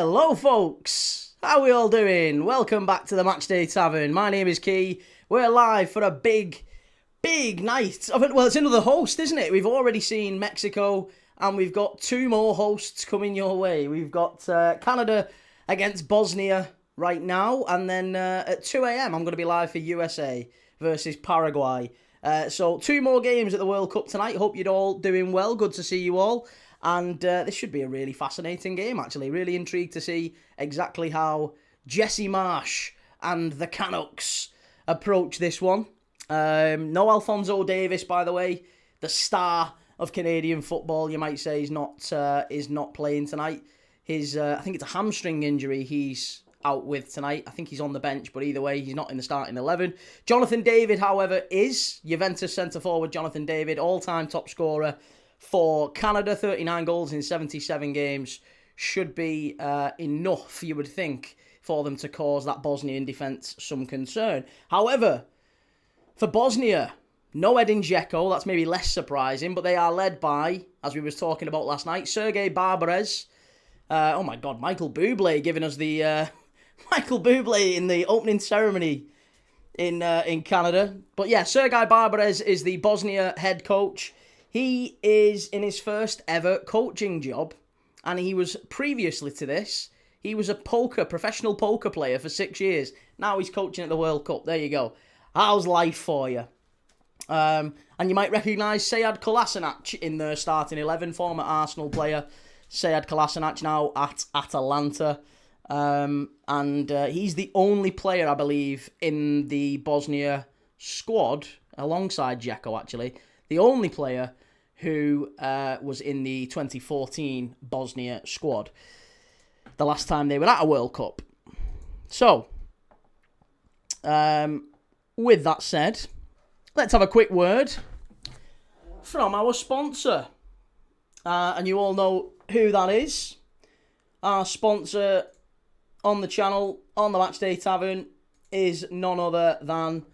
Hello folks, how are we all doing? Welcome back to the Matchday Tavern. My name is Key. We're live for a big night. Well, it's another host, isn't it? We've already seen Mexico and we've got two more hosts coming your way. We've got Canada against Bosnia right now, and then at 2 a.m. I'm going to be live for USA versus Paraguay. So two more games at the World Cup tonight. Hope you're all doing well. Good to see you all. And this should be a really fascinating game, actually. Really intrigued to see exactly how Jesse Marsch and the Canucks approach this one. No Alphonso Davies, by the way, the star of Canadian football, you might say, is not playing tonight. His I think it's a hamstring injury he's out with tonight. I think he's on the bench, but either way, he's not in the starting 11. Jonathan David, however, is Juventus centre-forward Jonathan David, all-time top scorer for Canada. 39 goals in 77 games should be enough, you would think, for them to cause that Bosnian defence some concern. However, for Bosnia, no Edin Dzeko. That's maybe less surprising, but they are led by, as we was talking about last night, Sergej Barbarez. Oh my God, Michael Bublé giving us the Michael Bublé in the opening ceremony in Canada. But yeah, Sergej Barbarez is the Bosnia head coach. He is in his first ever coaching job, and he was previously to this, he was a professional poker player for 6 years. Now he's coaching at the World Cup. There you go. How's life for you? And you might recognise Sead Kolasinac in the starting 11, former Arsenal player. Sead Kolasinac now at Atalanta. And he's the only player, I believe, in the Bosnia squad, alongside Dzeko actually, the only player who was in the 2014 Bosnia squad, the last time they were at a World Cup. So, with that said, let's have a quick word from our sponsor. And you all know who that is. Our sponsor on the channel, on the Matchday Tavern, is none other than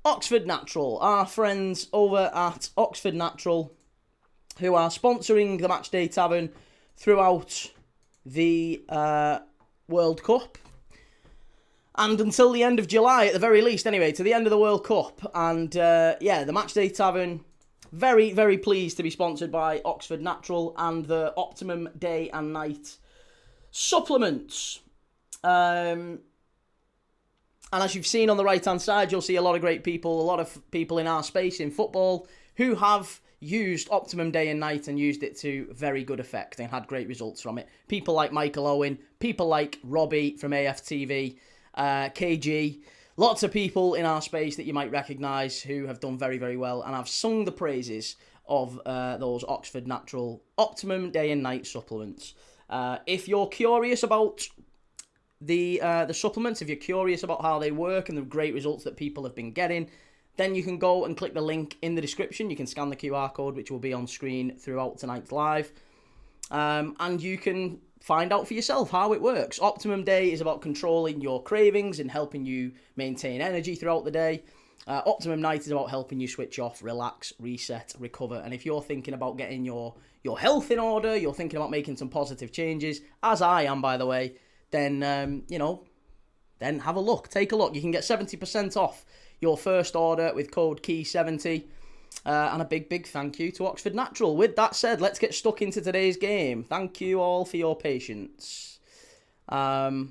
Oxford Natural. Our friends over at Oxford Natural, who are sponsoring the Matchday Tavern throughout the World Cup. And until the end of July, at the very least, anyway, to the end of the World Cup. And yeah, the Matchday Tavern, very, very pleased to be sponsored by Oxford Natural and the Optimum Day and Night supplements. And as you've seen on the right-hand side, you'll see a lot of great people, a lot of people in our space in football who have used Optimum Day and Night and used it to very good effect and had great results from it. People like Michael Owen, people like Robbie from AFTV, KG, lots of people in our space that you might recognise who have done very, very well, and I've sung the praises of those Oxford Natural Optimum Day and Night supplements. If you're curious about the supplements, if you're curious about how they work and the great results that people have been getting, then you can go and click the link in the description. You can scan the QR code, which will be on screen throughout tonight's live. And you can find out for yourself how it works. Optimum Day is about controlling your cravings and helping you maintain energy throughout the day. Optimum Night is about helping you switch off, relax, reset, recover. And if you're thinking about getting your health in order, you're thinking about making some positive changes, as I am, by the way, then, then have a look. Take a look. You can get 70% off your first order with code KEY70. And a big, big thank you to Oxford Natural. With that said, let's get stuck into today's game. Thank you all for your patience. Let's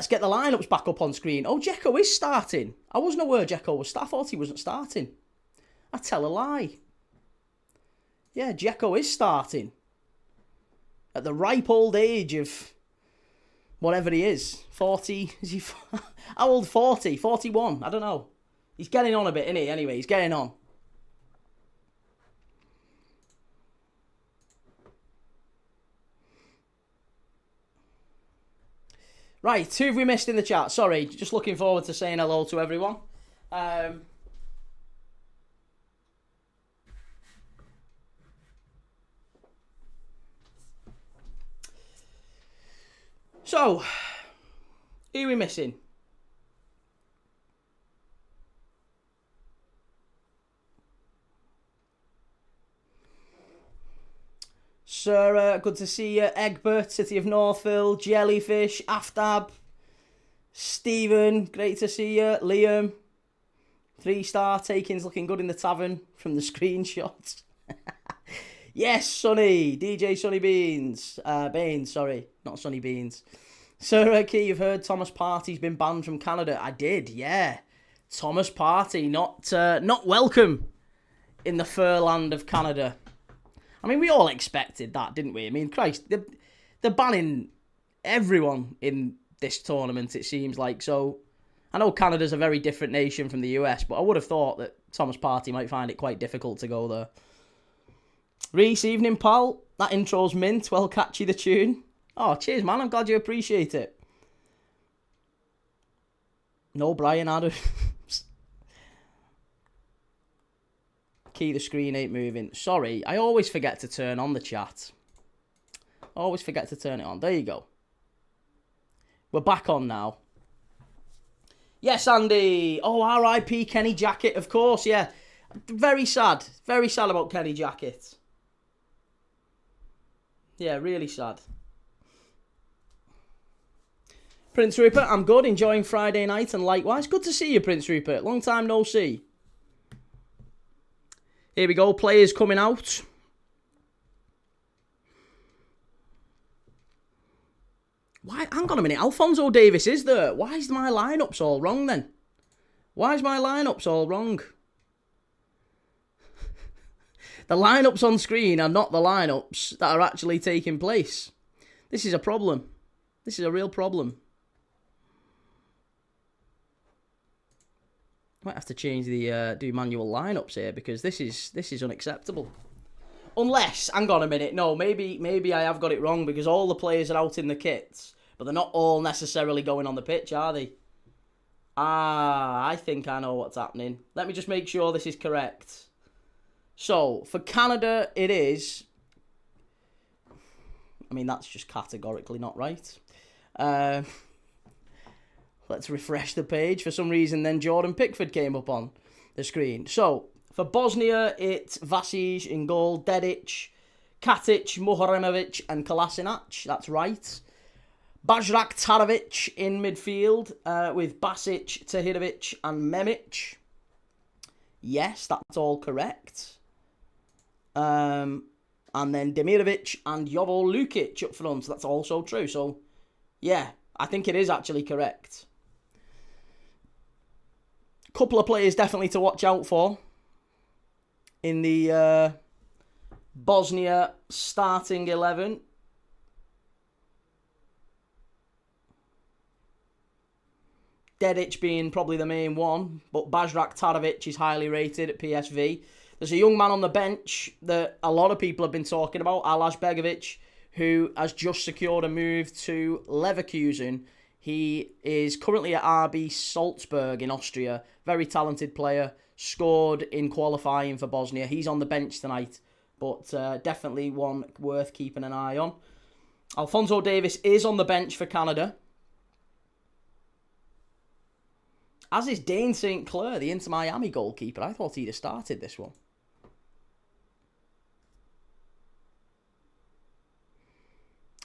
get the lineups back up on screen. Oh, Dzeko is starting. I wasn't aware Dzeko was starting. I thought he wasn't starting. I tell a lie. Yeah, Dzeko is starting. At the ripe old age of whatever he is. 40. Is he? How old? 40? 41? I don't know. He's getting on a bit, isn't he? Anyway, he's getting on. Right, who have we missed in the chat? Sorry, just looking forward to saying hello to everyone. So, who are we missing? Sir, good to see you. Egbert, City of Northville, Jellyfish, Aftab, Stephen, great to see you. Liam, 3-star, taking's looking good in the tavern from the screenshots. Yes, Sonny, DJ Sonny Beans, Baines, sorry, not Sonny Beans. Sir Key, you've heard Thomas Partey's been banned from Canada. I did, yeah. Thomas Partey, not welcome in the fur land of Canada. I mean, we all expected that, didn't we? I mean, Christ, they're banning everyone in this tournament, it seems like. So, I know Canada's a very different nation from the US, but I would have thought that Thomas Partey might find it quite difficult to go there. Reese, evening, pal. That intro's mint. Well, catchy, the tune. Oh, cheers, man. I'm glad you appreciate it. No Brian Adams. Key, the screen ain't moving. Sorry, I always forget to turn on the chat. Always forget to turn it on. There you go. We're back on now. Yes, Andy. Oh, R.I.P. Kenny Jackett, of course, yeah. Very sad. Very sad about Kenny Jackett. Yeah, really sad. Prince Rupert, I'm good. Enjoying Friday night and likewise. Good to see you, Prince Rupert. Long time no see. Here we go. Players coming out. Why? Hang on a minute. Alphonso Davies is there. Why is my lineups all wrong then? Why is my lineups all wrong? The lineups on screen are not the lineups that are actually taking place. This is a problem. This is a real problem. Might have to change the do manual lineups here because this is unacceptable. Unless, hang on a minute, no, maybe I have got it wrong because all the players are out in the kits, but they're not all necessarily going on the pitch, are they? Ah, I think I know what's happening. Let me just make sure this is correct. So, for Canada, it is... I mean, that's just categorically not right. Let's refresh the page. For some reason, then Jordan Pickford came up on the screen. So, for Bosnia, it's Vasic in goal, Dedic, Katic, Muharemovic, and Kolasinac. That's right. Bajrak Tarovic in midfield with Basic, Tahirovic, and Memic. Yes, that's all correct. And then Demirovic and Jovo Lukic up front. That's also true. So, yeah, I think it is actually correct. Couple of players definitely to watch out for in the Bosnia starting 11. Dedic being probably the main one, but Bajrak Tarovic is highly rated at PSV. There's a young man on the bench that a lot of people have been talking about, Alaz Begovic, who has just secured a move to Leverkusen. He is currently at RB Salzburg in Austria. Very talented player. Scored in qualifying for Bosnia. He's on the bench tonight, but definitely one worth keeping an eye on. Alphonso Davies is on the bench for Canada. As is Dane St. Clair, the Inter Miami goalkeeper. I thought he'd have started this one.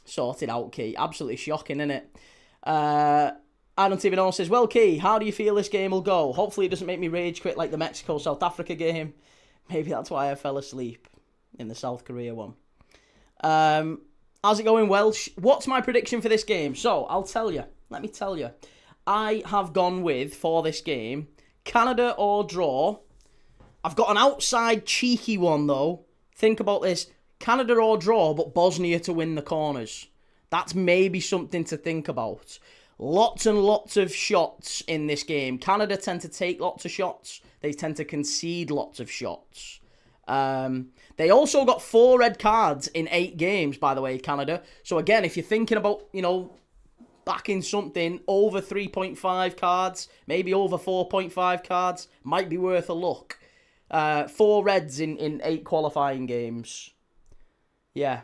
Sorted out, Key. Absolutely shocking, isn't it? I don't even know. Says, well, Key, how do you feel this game will go? Hopefully it doesn't make me rage quit like the Mexico-South Africa game. Maybe that's why I fell asleep in the South Korea one. How's it going, Welsh? What's my prediction for this game? So, I'll tell you. Let me tell you. I have gone with, for this game, Canada or draw. I've got an outside cheeky one, though. Think about this. Canada or draw, but Bosnia to win the corners. That's maybe something to think about. Lots and lots of shots in this game. Canada tend to take lots of shots. They tend to concede lots of shots. They also got 4 red cards in 8 games, by the way, Canada. So again, if you're thinking about, backing something over 3.5 cards, maybe over 4.5 cards, might be worth a look. 4 reds in 8 qualifying games. Yeah.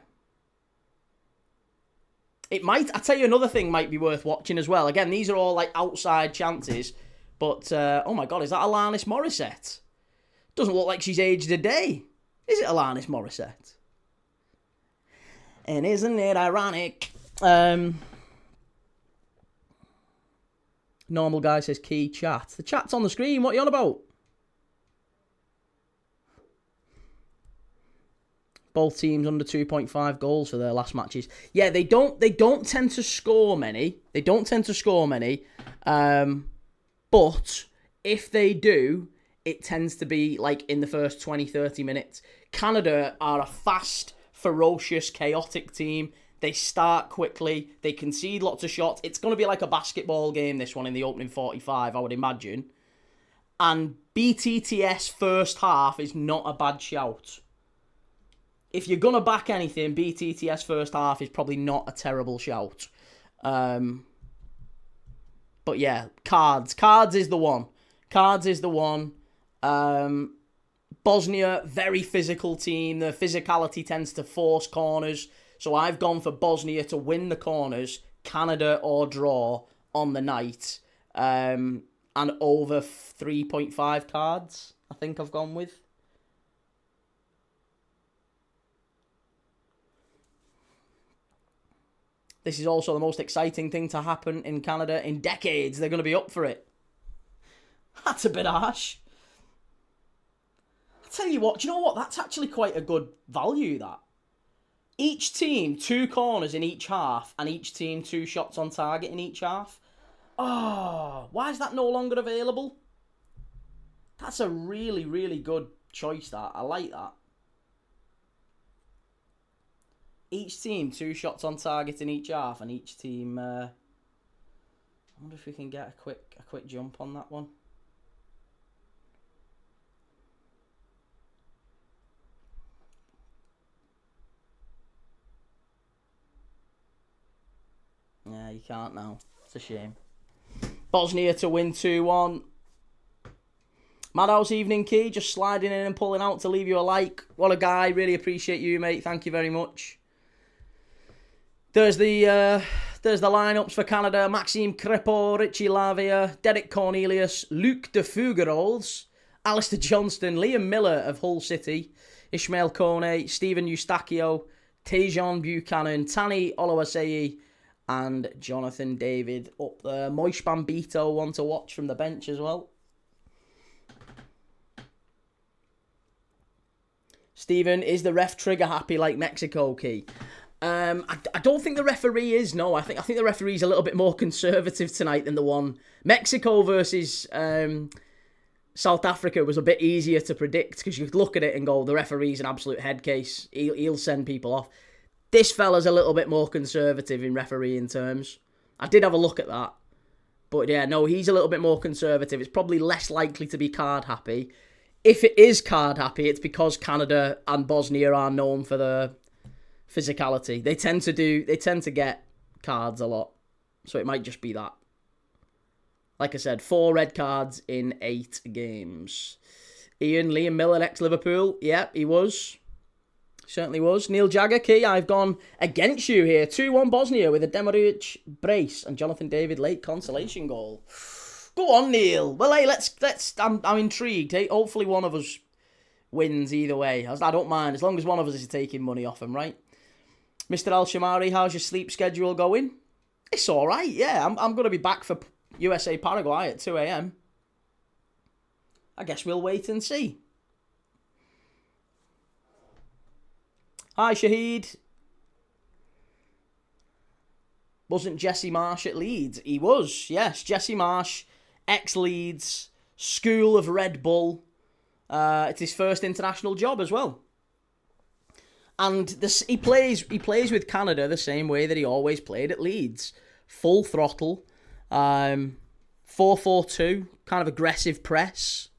It might, I tell you another thing might be worth watching as well. Again, these are all like outside chances. But, oh my God, is that Alanis Morissette? Doesn't look like she's aged a day. Is it Alanis Morissette? And isn't it ironic? Normal guy says key chat. The chat's on the screen. What are you on about? Both teams under 2.5 goals for their last matches. Yeah, they don't tend to score many. But if they do, it tends to be like in the first 20, 30 minutes. Canada are a fast, ferocious, chaotic team. They start quickly. They concede lots of shots. It's going to be like a basketball game, this one, in the opening 45, I would imagine. And BTTS first half is not a bad shout. If you're going to back anything, BTTS first half is probably not a terrible shout. But yeah, cards. Cards is the one. Bosnia, very physical team. The physicality tends to force corners. So I've gone for Bosnia to win the corners, Canada or draw on the night. And over 3.5 cards, I think I've gone with. This is also the most exciting thing to happen in Canada in decades. They're going to be up for it. That's a bit harsh. I'll tell you what, do you know what? That's actually quite a good value, that. Each team, 2 corners in each half, and each team 2 shots on target in each half. Oh, why is that no longer available? That's a really, really good choice, that. I like that. Each team, 2 shots on target in each half, and each team... I wonder if we can get a quick jump on that one. Yeah, you can't now. It's a shame. Bosnia to win 2-1. Madhouse Evening Key, just sliding in and pulling out to leave you a like. What a guy. Really appreciate you, mate. Thank you very much. There's the lineups for Canada. Maxime Crepeau, Richie Lavia, Derek Cornelius, Luc de Fougerols, Alistair Johnston, Liam Miller of Hull City, Ishmael Kone, Stephen Eustachio, Tejan Buchanan, Tani Oluwaseyi, and Jonathan David up there. Moish Bambito, one to watch from the bench as well. Stephen, is the ref trigger happy like Mexico, Key? I don't think the referee is, no. I think the referee's a little bit more conservative tonight than the one. Mexico versus South Africa was a bit easier to predict because you could look at it and go, the referee's an absolute head case. He'll send people off. This fella's a little bit more conservative in refereeing terms. I did have a look at that. But yeah, no, he's a little bit more conservative. It's probably less likely to be card happy. If it is card happy, it's because Canada and Bosnia are known for their physicality. They tend to get cards a lot. So it might just be that. Like I said, 4 red cards in 8 games. Liam Miller, ex-Liverpool. Yeah, he was. Certainly was. Neil Jagger, Key, I've gone against you here. 2-1 Bosnia with a Demaric brace and Jonathan David late consolation goal. Go on, Neil. Well, hey, let's. I'm intrigued. Hey, hopefully one of us wins either way. I don't mind as long as one of us is taking money off him, right? Mr. Al Shamari, how's your sleep schedule going? It's all right. Yeah, I'm going to be back for USA Paraguay at 2 a.m. I guess we'll wait and see. Hi, Shahid. Wasn't Jesse Marsch at Leeds? He was, yes. Jesse Marsch, ex-Leeds, School of Red Bull. It's his first international job as well. And he plays with Canada the same way that he always played at Leeds. Full throttle. 4-4-2. Kind of aggressive press.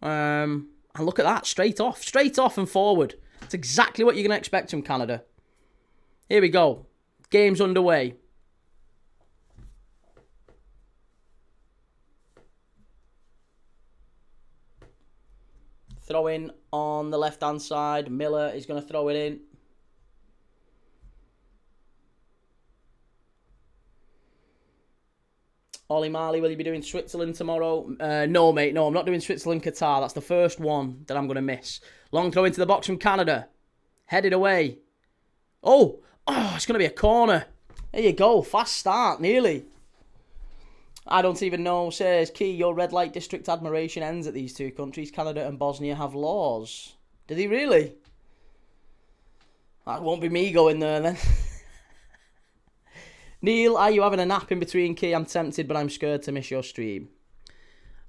And look at that. Straight off and forward. That's exactly what you're going to expect from Canada. Here we go. Game's underway. Throw in on the left-hand side. Miller is going to throw it in. Ollie Marley, will you be doing Switzerland tomorrow? No, mate. No, I'm not doing Switzerland, Qatar. That's the first one that I'm going to miss. Long throw into the box from Canada. Headed away. Oh, it's going to be a corner. There you go. Fast start, nearly. I don't even know, says Key, your red light district admiration ends at these two countries. Canada and Bosnia have laws. Did he really? That won't be me going there then. Neil, are you having a nap in between, Key? I'm tempted, but I'm scared to miss your stream.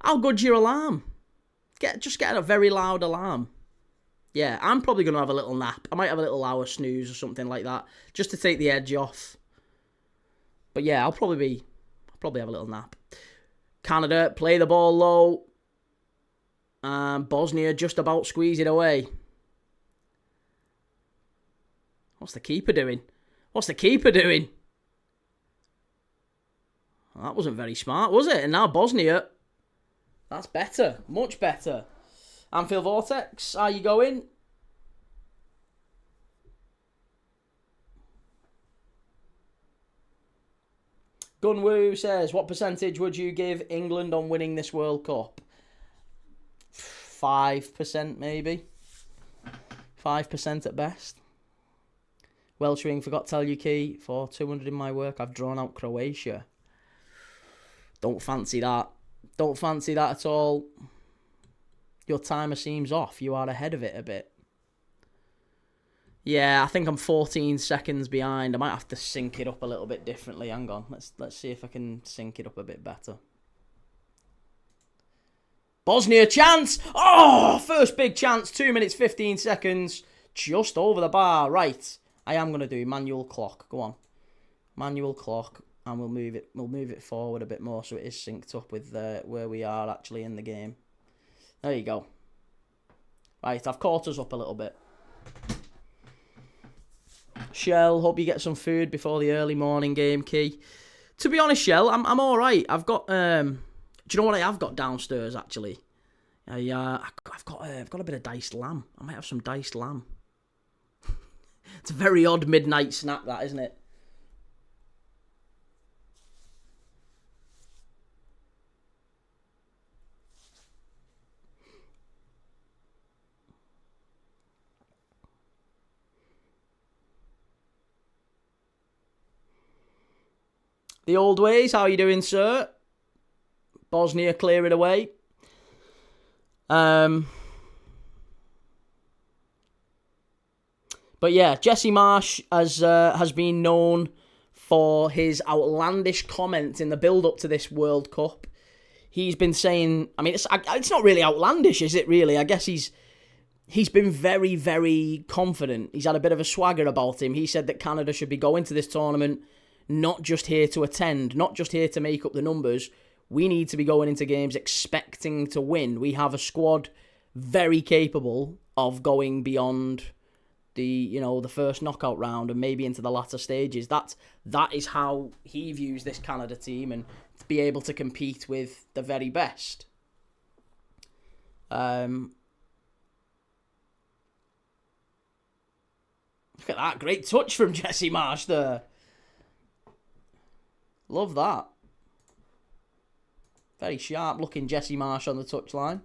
How good's your alarm? Just get a very loud alarm. Yeah, I'm probably going to have a little nap. I might have a little hour snooze or something like that, just to take the edge off. But yeah, I'll probably have a little nap. Canada, play the ball low. Bosnia just about squeeze it away. What's the keeper doing? What's the keeper doing? Well, that wasn't very smart, was it? And now Bosnia. That's better. Much better. Anfield Vortex, are you going? Gunwoo says, what percentage would you give England on winning this World Cup? 5% maybe. 5% at best. Welshwing, forgot to tell you, Key, for 200 in my work, I've drawn out Croatia. Don't fancy that. Don't fancy that at all. Your timer seems off. You are ahead of it a bit. Yeah, I think I'm 14 seconds behind. I might have to sync it up a little bit differently. Hang on. Let's see if I can sync it up a bit better. Bosnia chance! Oh, first big chance. 2 minutes, 15 seconds. Just over the bar. Right. I am going to do manual clock. Go on. Manual clock. And we'll move it forward a bit more so it is synced up with where we are actually in the game. There you go. Right, I've caught us up a little bit. Shell, hope you get some food before the early morning game, Key. To be honest, Shell, I'm all right. I've got do you know what I have got downstairs actually? I've got a bit of diced lamb. I might have some diced lamb. It's a very odd midnight snack, that, isn't it? The old ways, how are you doing, sir? Bosnia clear it away. But yeah, Jesse Marsch has been known for his outlandish comments in the build-up to this World Cup. He's been saying, I mean, it's not really outlandish, is it really? I guess he's been very, very confident. He's had a bit of a swagger about him. He said that Canada should be going to this tournament not just here to attend, not just here to make up the numbers. We need to be going into games expecting to win. We have a squad very capable of going beyond the first knockout round and maybe into the latter stages. That is how he views this Canada team, and to be able to compete with the very best. Look at that. Great touch from Jesse Marsch there. Love that. Very sharp looking Jesse Marsch on the touchline.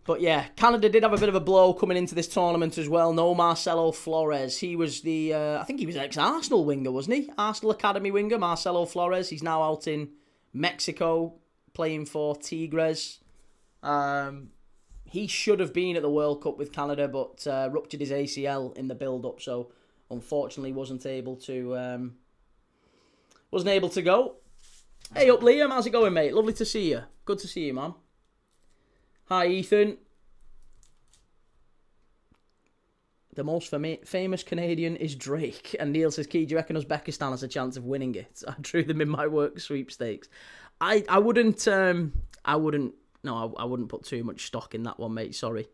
But yeah, Canada did have a bit of a blow coming into this tournament as well. No Marcelo Flores. He was I think he was an ex-Arsenal winger, wasn't he? Arsenal Academy winger, Marcelo Flores. He's now out in Mexico playing for Tigres. He should have been at the World Cup with Canada, but ruptured his ACL in the build-up, so unfortunately wasn't able to go. Hey up, Liam. How's it going, mate? Lovely to see you. Good to see you, man. Hi, Ethan. The most famous Canadian is Drake. And Neil says, Key, do you reckon Uzbekistan has a chance of winning it? I drew them in my work sweepstakes. I wouldn't put too much stock in that one, mate. Sorry.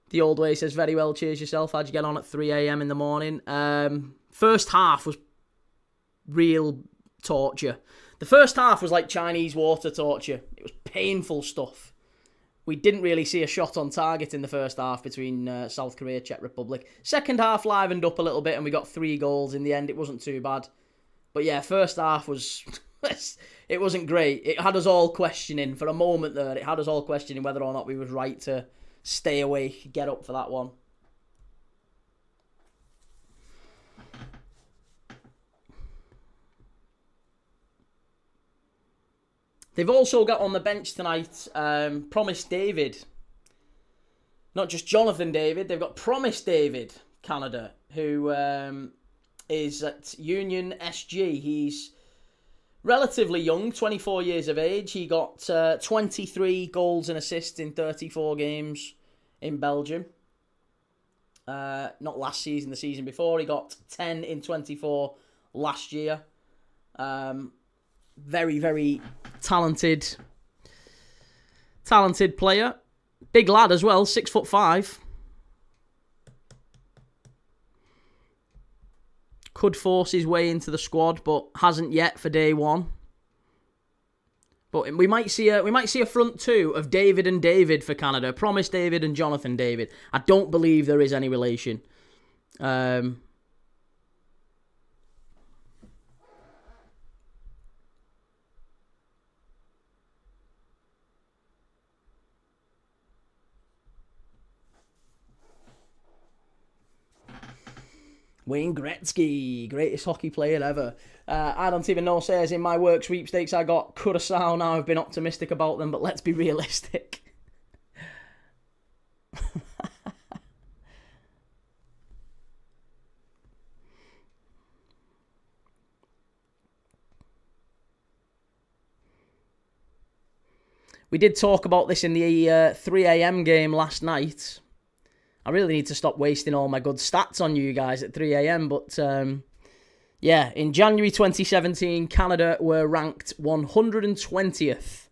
The old way says, very well, cheers yourself. How'd you get on at 3 a.m. in the morning? First half was real torture. The first half was like Chinese water torture. It was painful stuff. we didn't really see a shot on target in the first half between South Korea, Czech Republic. Second half livened up a little bit and we got 3 goals in the end. It wasn't too bad. But yeah, first half was... it wasn't great. It had us all questioning for a moment there. It had us all questioning whether or not we was right to stay awake, get up for that one. They've also got on the bench tonight Promise David. Not just Jonathan David, they've got Promise David, Canada, who is at Union SG. He's relatively young, 24 years of age. He got 23 goals and assists in 34 games in Belgium. Not last season, the season before. He got 10 in 24 last year. Very, very talented player. Big lad as well, 6'5". Could force his way into the squad, but hasn't yet for day one. But we might see a front two of David and David for Canada. Promise David and Jonathan David. I don't believe there is any relation. Wayne Gretzky, greatest hockey player ever. I don't even know, says in my work sweepstakes I got Curaçao. Now I've been optimistic about them, but let's be realistic. We did talk about this in the 3 a.m. game last night. I really need to stop wasting all my good stats on you guys at 3 a.m. But yeah, in January 2017, Canada were ranked 120th.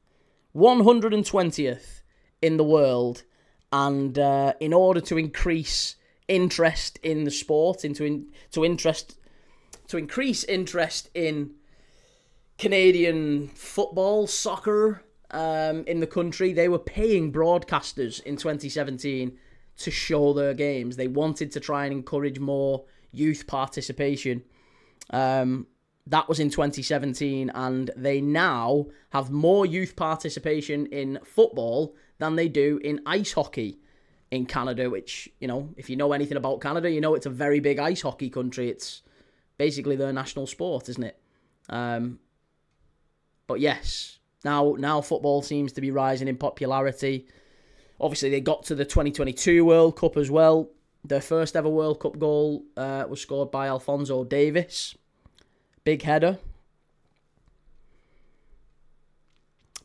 120th in the world. And in order to increase interest in the sport, to increase interest in Canadian football, soccer in the country, they were paying broadcasters in 2017 to show their games. They wanted to try and encourage more youth participation. That was in 2017, and they now have more youth participation in football than they do in ice hockey in Canada, which, you know, if you know anything about Canada, you know it's a very big ice hockey country. It's basically their national sport, isn't it? But yes, now football seems to be rising in popularity. Obviously, they got to the 2022 World Cup as well. Their first ever World Cup goal was scored by Alphonso Davies. Big header.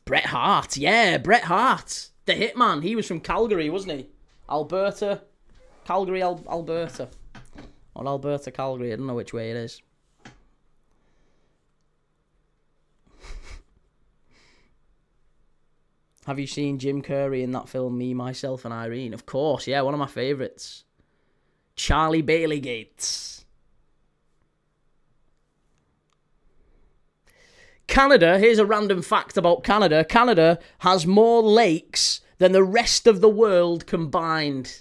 Bret Hart. Yeah, Bret Hart. The Hitman. He was from Calgary, wasn't he? Alberta. Calgary, Alberta. Or Alberta, Calgary. I don't know which way it is. Have you seen Jim Carrey in that film, Me, Myself and Irene? Of course, yeah, one of my favourites. Charlie Bailey Gates. Canada, here's a random fact about Canada. Canada has more lakes than the rest of the world combined.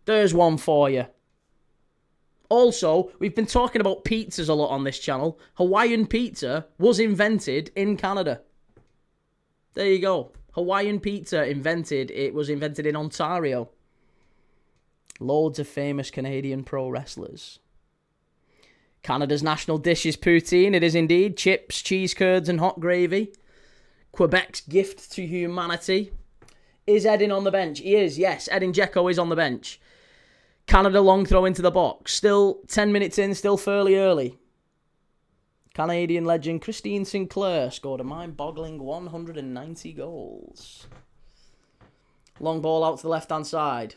There's one for you. Also, we've been talking about pizzas a lot on this channel. Hawaiian pizza was invented in Canada. There you go. Hawaiian pizza was invented in Ontario. Loads of famous Canadian pro wrestlers. Canada's national dish is poutine. It is indeed. Chips, cheese curds and hot gravy. Quebec's gift to humanity. Is Edin on the bench? He is, yes. Edin Dzeko is on the bench. Canada long throw into the box. Still 10 minutes in, still fairly early. Canadian legend Christine Sinclair scored a mind-boggling 190 goals. Long ball out to the left-hand side.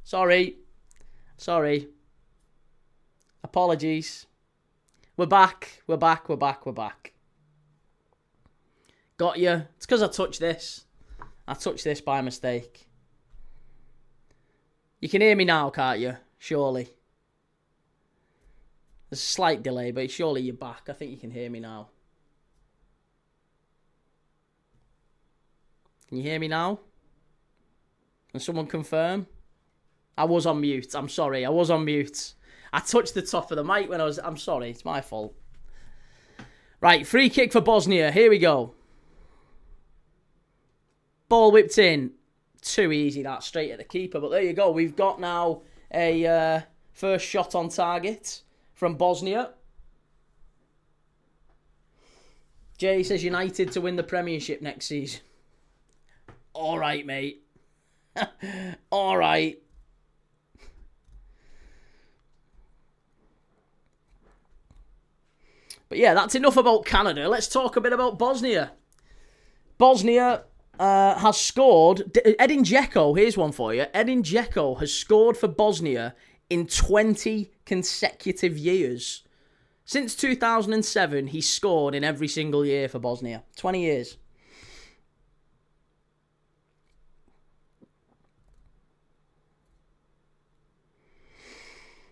Sorry. Apologies. We're back. Got you. It's because I touched this. I touched this by mistake. You can hear me now, can't you? Surely. There's a slight delay, but surely you're back. I think you can hear me now. Can you hear me now? Can someone confirm? I was on mute. I'm sorry. I was on mute. I touched the top of the mic when I was... I'm sorry. It's my fault. Right. Free kick for Bosnia. Here we go. Ball whipped in. Too easy, that. Straight at the keeper. But there you go. We've got now a first shot on target from Bosnia. Jay says United to win the Premiership next season. All right, mate. All right. But yeah, that's enough about Canada. Let's talk a bit about Bosnia. Bosnia has scored... Edin Dzeko, here's one for you. Edin Dzeko has scored for Bosnia in 20 consecutive years. Since 2007, he's scored in every single year for Bosnia. 20 years.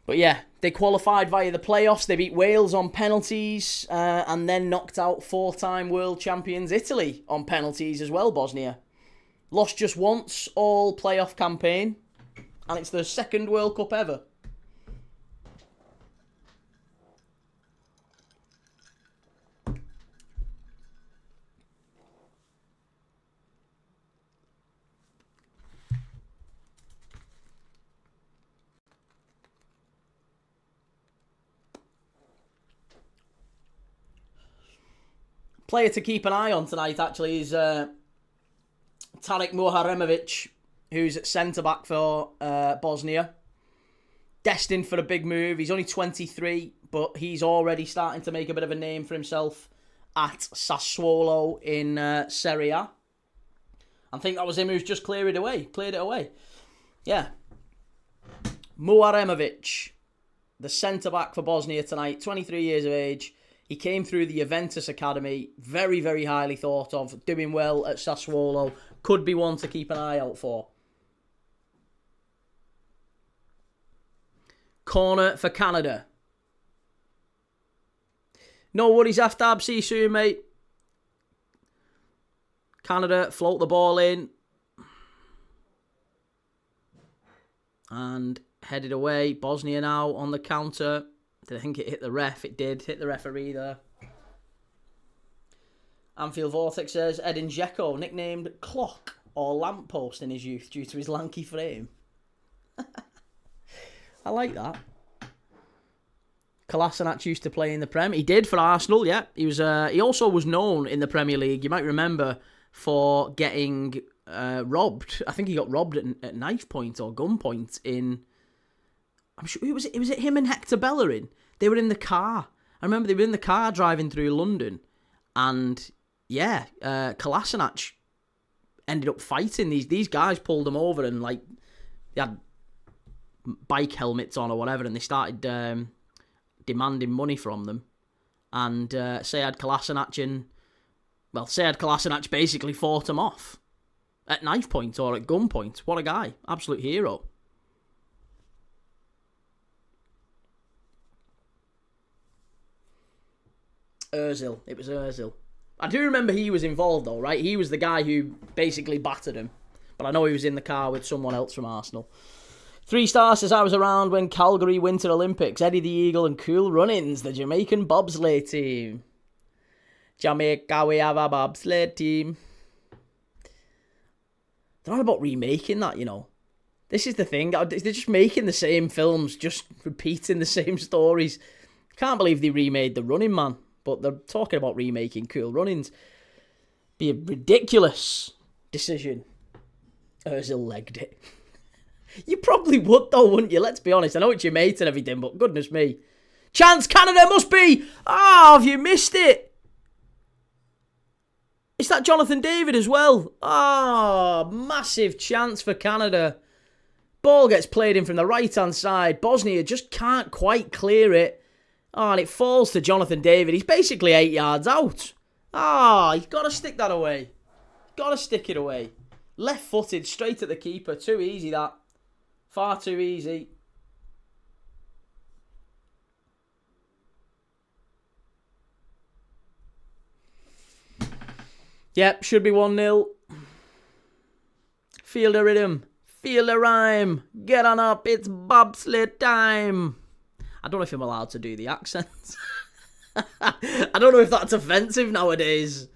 But yeah, they qualified via the playoffs. They beat Wales on penalties and then knocked out four-time world champions Italy on penalties as well, Bosnia. Lost just once all playoff campaign, and it's their second World Cup ever. Player to keep an eye on tonight, actually, is Tarek Muharemovic, who's at centre-back for Bosnia. Destined for a big move. He's only 23, but he's already starting to make a bit of a name for himself at Sassuolo in Serie A. I think that was him who's just cleared it away. Yeah. Muharemovic, the centre-back for Bosnia tonight, 23 years of age. He came through the Juventus Academy, very, very highly thought of, doing well at Sassuolo. Could be one to keep an eye out for. Corner for Canada. No worries, Aftab. See you soon, mate. Canada float the ball in. And headed away. Bosnia now on the counter. Did I think it hit the ref? It did. Hit the referee there. Anfield Vortex says, Edin Dzeko, nicknamed Clock or Lamppost in his youth due to his lanky frame. I like that. Kolasinac used to play in the Prem. He did for Arsenal, yeah. He was. He also was known in the Premier League, you might remember, for getting robbed. I think he got robbed at knife point or gunpoint in... I'm sure it was it him and Hector Bellerin. They were in the car. I remember they were in the car driving through London, and yeah, Kolasinac ended up fighting these guys. Pulled them over and like they had bike helmets on or whatever, and they started demanding money from them. And Sead Kolasinac basically fought him off at knife point or at gunpoint. What a guy! Absolute hero. Ozil. It was Ozil. I do remember he was involved though, right? He was the guy who basically battered him. But I know he was in the car with someone else from Arsenal. 3 stars says I was around when Calgary Winter Olympics, Eddie the Eagle and Cool Runnings, the Jamaican bobsleigh team. Jamaica, we have a bobsleigh team. They're not about remaking that, you know. This is the thing. They're just making the same films, just repeating the same stories. Can't believe they remade The Running Man. But they're talking about remaking Cool Runnings. Be a ridiculous decision. Ozil legged it. You probably would though, wouldn't you? Let's be honest. I know it's your mate and everything, but goodness me. Chance Canada must be... have you missed it? Is that Jonathan David as well? Massive chance for Canada. Ball gets played in from the right-hand side. Bosnia just can't quite clear it. Oh, and it falls to Jonathan David. He's basically 8 yards out. Ah, he's got to stick that away. Got to stick it away. Left-footed, straight at the keeper. Too easy, that. Far too easy. Yep, should be 1-0. Feel the rhythm. Feel the rhyme. Get on up. It's bobsled time. I don't know if I'm allowed to do the accent. I don't know if that's offensive nowadays.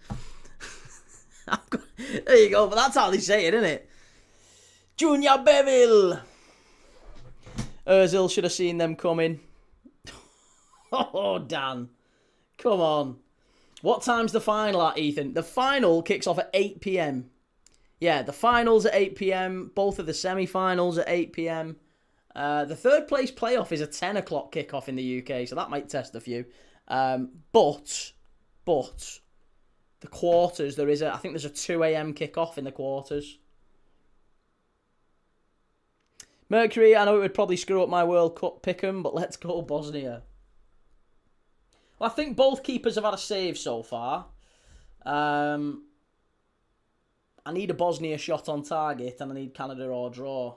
There you go, but that's how they say it, isn't it? Junior Beville. Ozil should have seen them coming. Oh, Dan. Come on. What time's the final at, Ethan? The final kicks off at 8 p.m. Yeah, the finals at 8 p.m. Both of the semi-finals at 8 p.m. The third place playoff is a 10 o'clock kickoff in the UK, so that might test a few. But the quarters, I think there's a 2 a.m. kickoff in the quarters. Mercury, I know it would probably screw up my World Cup pick'em, but let's go Bosnia. Well, I think both keepers have had a save so far. I need a Bosnia shot on target, and I need Canada or draw.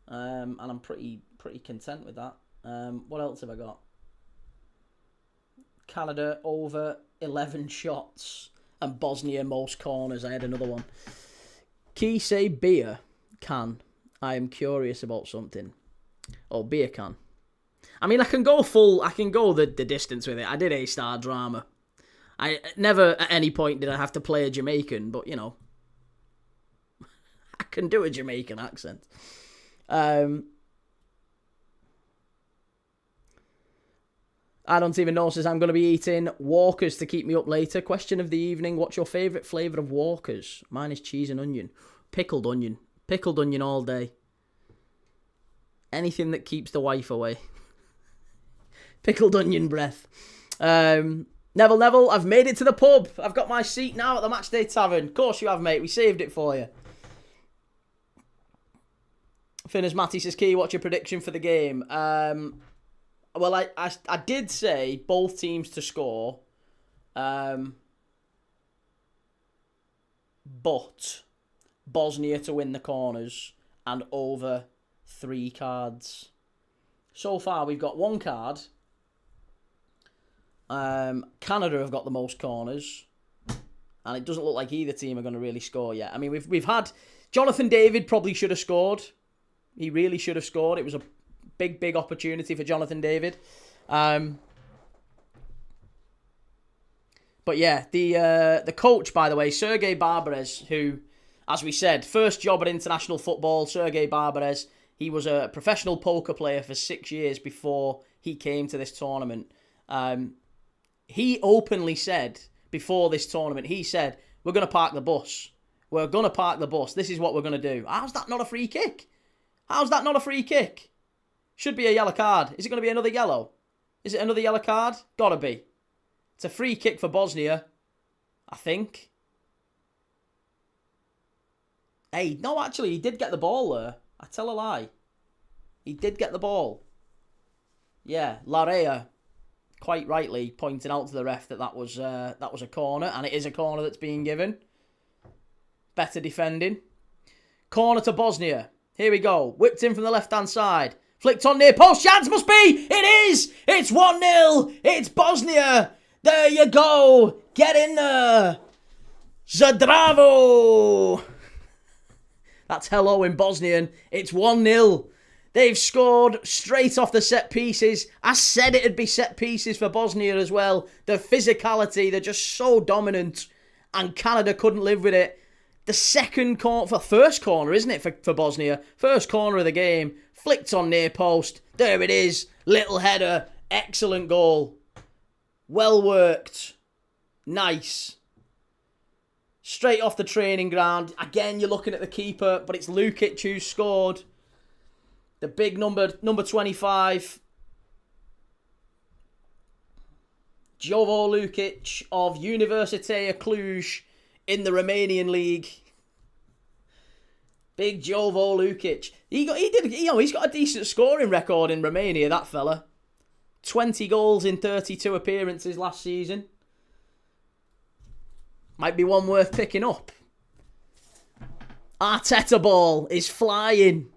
And I'm pretty content with that. What else have I got? Canada over 11 shots, and Bosnia most corners. I had another one. Key say beer can. I am curious about something. Oh, beer can. I mean, I can go the distance with it. I did A-star drama. I never at any point did I have to play a Jamaican, but you know, I can do a Jamaican accent. I don't even know, says I'm going to be eating Walkers to keep me up later. Question of the evening, what's your favourite flavour of Walkers? Mine is cheese and onion. Pickled onion. Pickled onion all day. Anything that keeps the wife away. Pickled onion breath. Neville, I've made it to the pub. I've got my seat now at the Matchday Tavern. Of course you have, mate. We saved it for you. Finners Matty says, Key, what's your prediction for the game? Well, I did say both teams to score. But Bosnia to win the corners and over 3 cards. So far, we've got 1 card. Canada have got the most corners, and it doesn't look like either team are going to really score yet. I mean, we've had Jonathan David probably should have scored. He really should have scored. It was a big opportunity for Jonathan David. But yeah, the coach, by the way, Sergej Barbarez, who, as we said, first job at international football. Sergej Barbarez. He was a professional poker player for 6 years before he came to this tournament. He openly said, before this tournament, he said, we're going to park the bus. We're going to park the bus. This is what we're going to do. How's that not a free kick? How's that not a free kick? Should be a yellow card. Is it going to be another yellow? Is it another yellow card? Gotta be. It's a free kick for Bosnia, I think. Hey, no, actually, he did get the ball there. I tell a lie. He did get the ball. Yeah, Larea quite rightly pointing out to the ref that was a corner, and it is a corner that's being given. Better defending. Corner to Bosnia. Here we go. Whipped in from the left-hand side. Flicked on near post. Chance must be. It is. It's 1-0. It's Bosnia. There you go. Get in there. Zdravo. That's hello in Bosnian. It's 1-0. They've scored straight off the set pieces. I said it'd be set pieces for Bosnia as well. The physicality, they're just so dominant. And Canada couldn't live with it. The first corner, isn't it, for Bosnia? First corner of the game. Flicked on near post. There it is. Little header. Excellent goal. Well worked. Nice. Straight off the training ground. Again, you're looking at the keeper, but it's Lukic who scored. The big number 25. Jovo Lukic of Universitatea Cluj in the Romanian league. Big Jovo Lukic. He's got a decent scoring record in Romania, that fella. 20 goals in 32 appearances last season. Might be one worth picking up. Arteta ball is flying.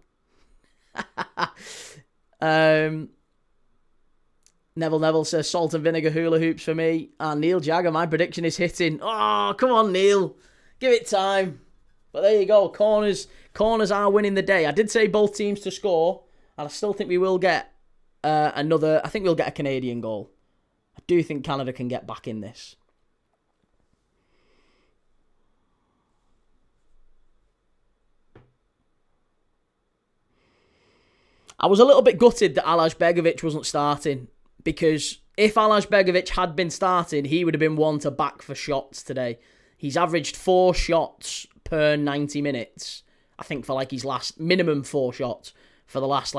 Neville says salt and vinegar hula hoops for me. And Neil Jagger, my prediction is hitting. Oh, come on, Neil. Give it time. But there you go. Corners are winning the day. I did say both teams to score. And I still think we will get another. I think we'll get a Canadian goal. I do think Canada can get back in this. I was a little bit gutted that Aleš Begovic wasn't starting, because if Aleš Begovic had been starting, he would have been one to back for shots today. He's averaged 4 shots per 90 minutes, I think, for his last minimum 4 shots for the last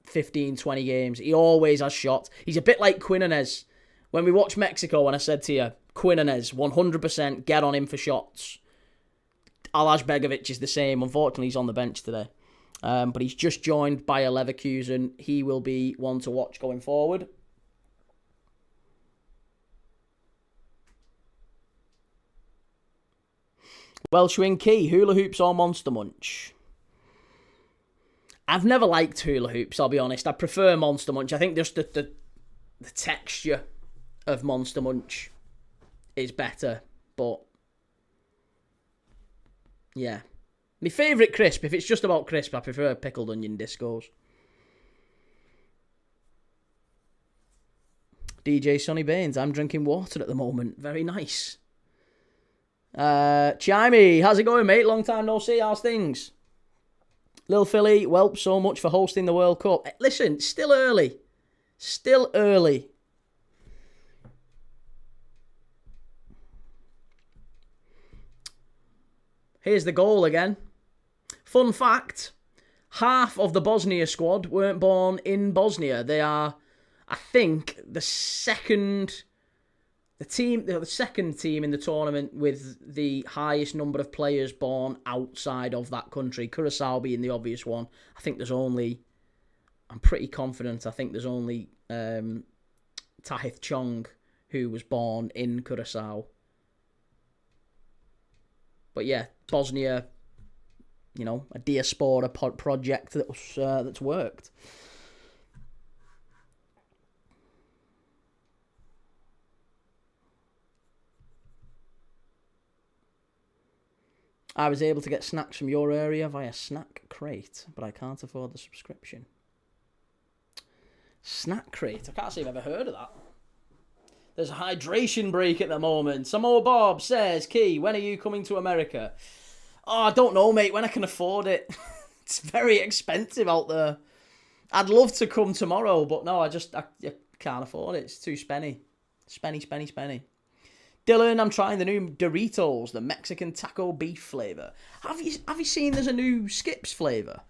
15, 20 games. He always has shots. He's a bit like Quinones. When we watched Mexico, when I said to you, Quinones, 100% get on him for shots. Aleš Begovic is the same. Unfortunately, he's on the bench today. But he's just joined Bayer Leverkusen. He will be one to watch going forward. Welshwing Key, hula hoops or Monster Munch? I've never liked hula hoops, I'll be honest. I prefer Monster Munch. I think just the texture of Monster Munch is better. But, yeah. My favourite crisp, if it's just about crisp, I prefer pickled onion discos. DJ Sonny Baines, I'm drinking water at the moment. Very nice. Chimey, how's it going, mate? Long time no see, how's things? Lil Philly, welp, so much for hosting the World Cup. Listen, still early. Still early. Here's the goal again. Fun fact, half of the Bosnia squad weren't born in Bosnia. They are, I think, the second team in the tournament with the highest number of players born outside of that country. Curacao being the obvious one. I think there's only, I'm pretty confident, I think there's only Tahith Chong who was born in Curacao. But yeah, Bosnia, a diaspora project that's worked. I was able to get snacks from your area via Snack Crate, but I can't afford the subscription. Snack Crate? I can't say I've ever heard of that. There's a hydration break at the moment. Samo Bob says, Key, when are you coming to America? Oh, I don't know, mate, when I can afford it. It's very expensive out there. I'd love to come tomorrow, but no, I can't afford it. It's too spenny. Spenny. Dylan, I'm trying the new Doritos, the Mexican taco beef flavour. Have you seen there's a new Skips flavour?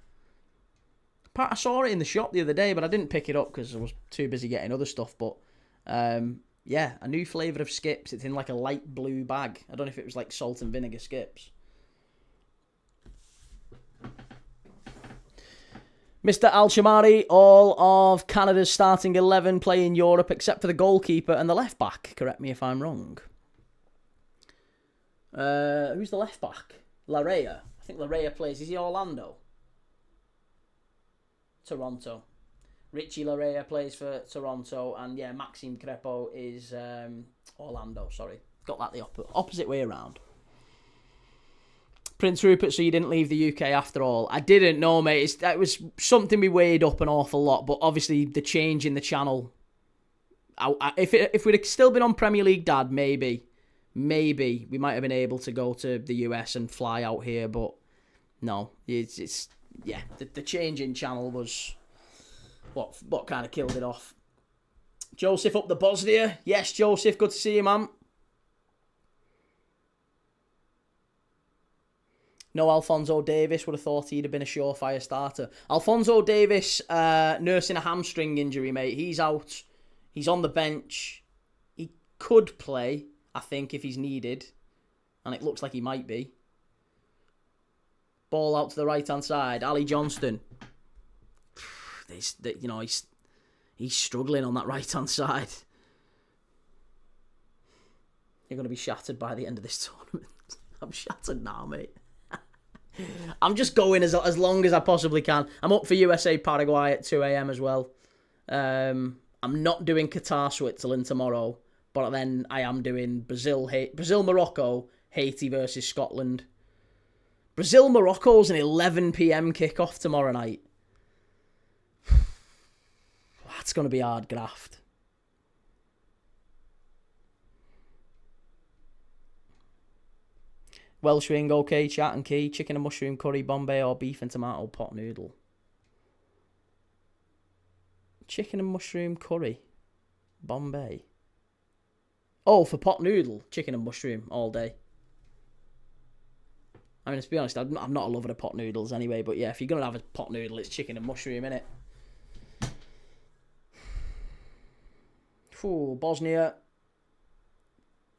I saw it in the shop the other day, but I didn't pick it up because I was too busy getting other stuff. But yeah, a new flavour of Skips. It's in a light blue bag. I don't know if it was salt and vinegar Skips. Mr. Alchamari, all of Canada's starting 11 play in Europe except for the goalkeeper and the left back. Correct me if I'm wrong. Who's the left back? Larea. I think Larea plays. Is he Orlando? Toronto. Richie Larea plays for Toronto. And yeah, Maxime Crepeau is Orlando. Sorry. Got that the opposite way around. Prince Rupert, so you didn't leave the UK after all. I didn't know, mate. It was something we weighed up an awful lot, but obviously the change in the channel. If we'd still been on Premier League Dad, maybe we might have been able to go to the US and fly out here, but no, it's the change in channel was what kind of killed it off. Joseph up the Bosnia. Yes, Joseph, good to see you, man. No Alphonso Davis, would have thought he'd have been a surefire starter. Alphonso Davis nursing a hamstring injury, mate. He's out. He's on the bench. He could play, I think, if he's needed. And it looks like he might be. Ball out to the right-hand side. Ali Johnston. He's struggling on that right-hand side. You're going to be shattered by the end of this tournament. I'm shattered now, mate. I'm just going as long as I possibly can. I'm up for USA Paraguay at 2 a.m. as well. I'm not doing Qatar Switzerland tomorrow, but then I am doing Brazil Morocco, Haiti versus Scotland. Brazil Morocco's an 11 p.m. kickoff tomorrow night. That's going to be hard graft. Welsh wing, okay, chat and key. Chicken and mushroom curry, Bombay, or beef and tomato pot noodle. Chicken and mushroom curry, Bombay. Oh, for pot noodle, chicken and mushroom all day. I mean, to be honest, I'm not a lover of pot noodles anyway, but yeah, if you're going to have a pot noodle, it's chicken and mushroom, innit? Ooh, Bosnia.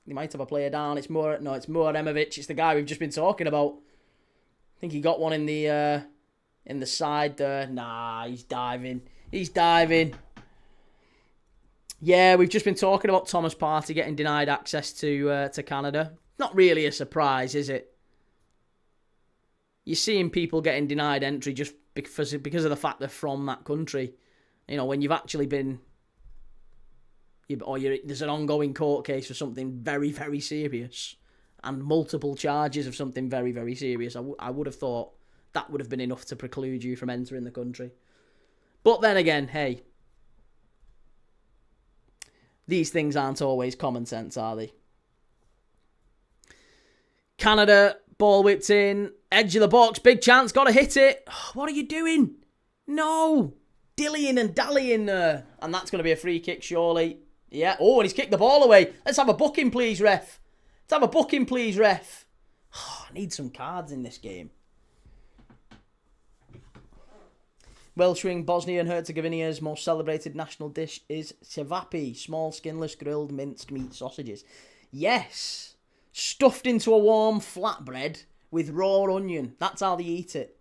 They might have a player down. It's Muaremovic. It's the guy we've just been talking about. I think he got one in the side there. Nah, he's diving. Yeah, we've just been talking about Thomas Partey getting denied access to Canada. Not really a surprise, is it? You're seeing people getting denied entry just because of the fact they're from that country. You know, when you've actually been... there's an ongoing court case for something very, very serious and multiple charges of something very, very serious, I would have thought that would have been enough to preclude you from entering the country. But then again, hey, these things aren't always common sense, are they? Canada, ball whipped in, edge of the box, big chance, got to hit it. What are you doing? No! Dillying and dallying there. And that's going to be a free kick, surely. Yeah. Oh, and he's kicked the ball away. Let's have a booking, please, ref. I need some cards in this game. Welsh wing, Bosnia and Herzegovina's most celebrated national dish is cevapi, small skinless grilled minced meat sausages. Yes. Stuffed into a warm flatbread with raw onion. That's how they eat it.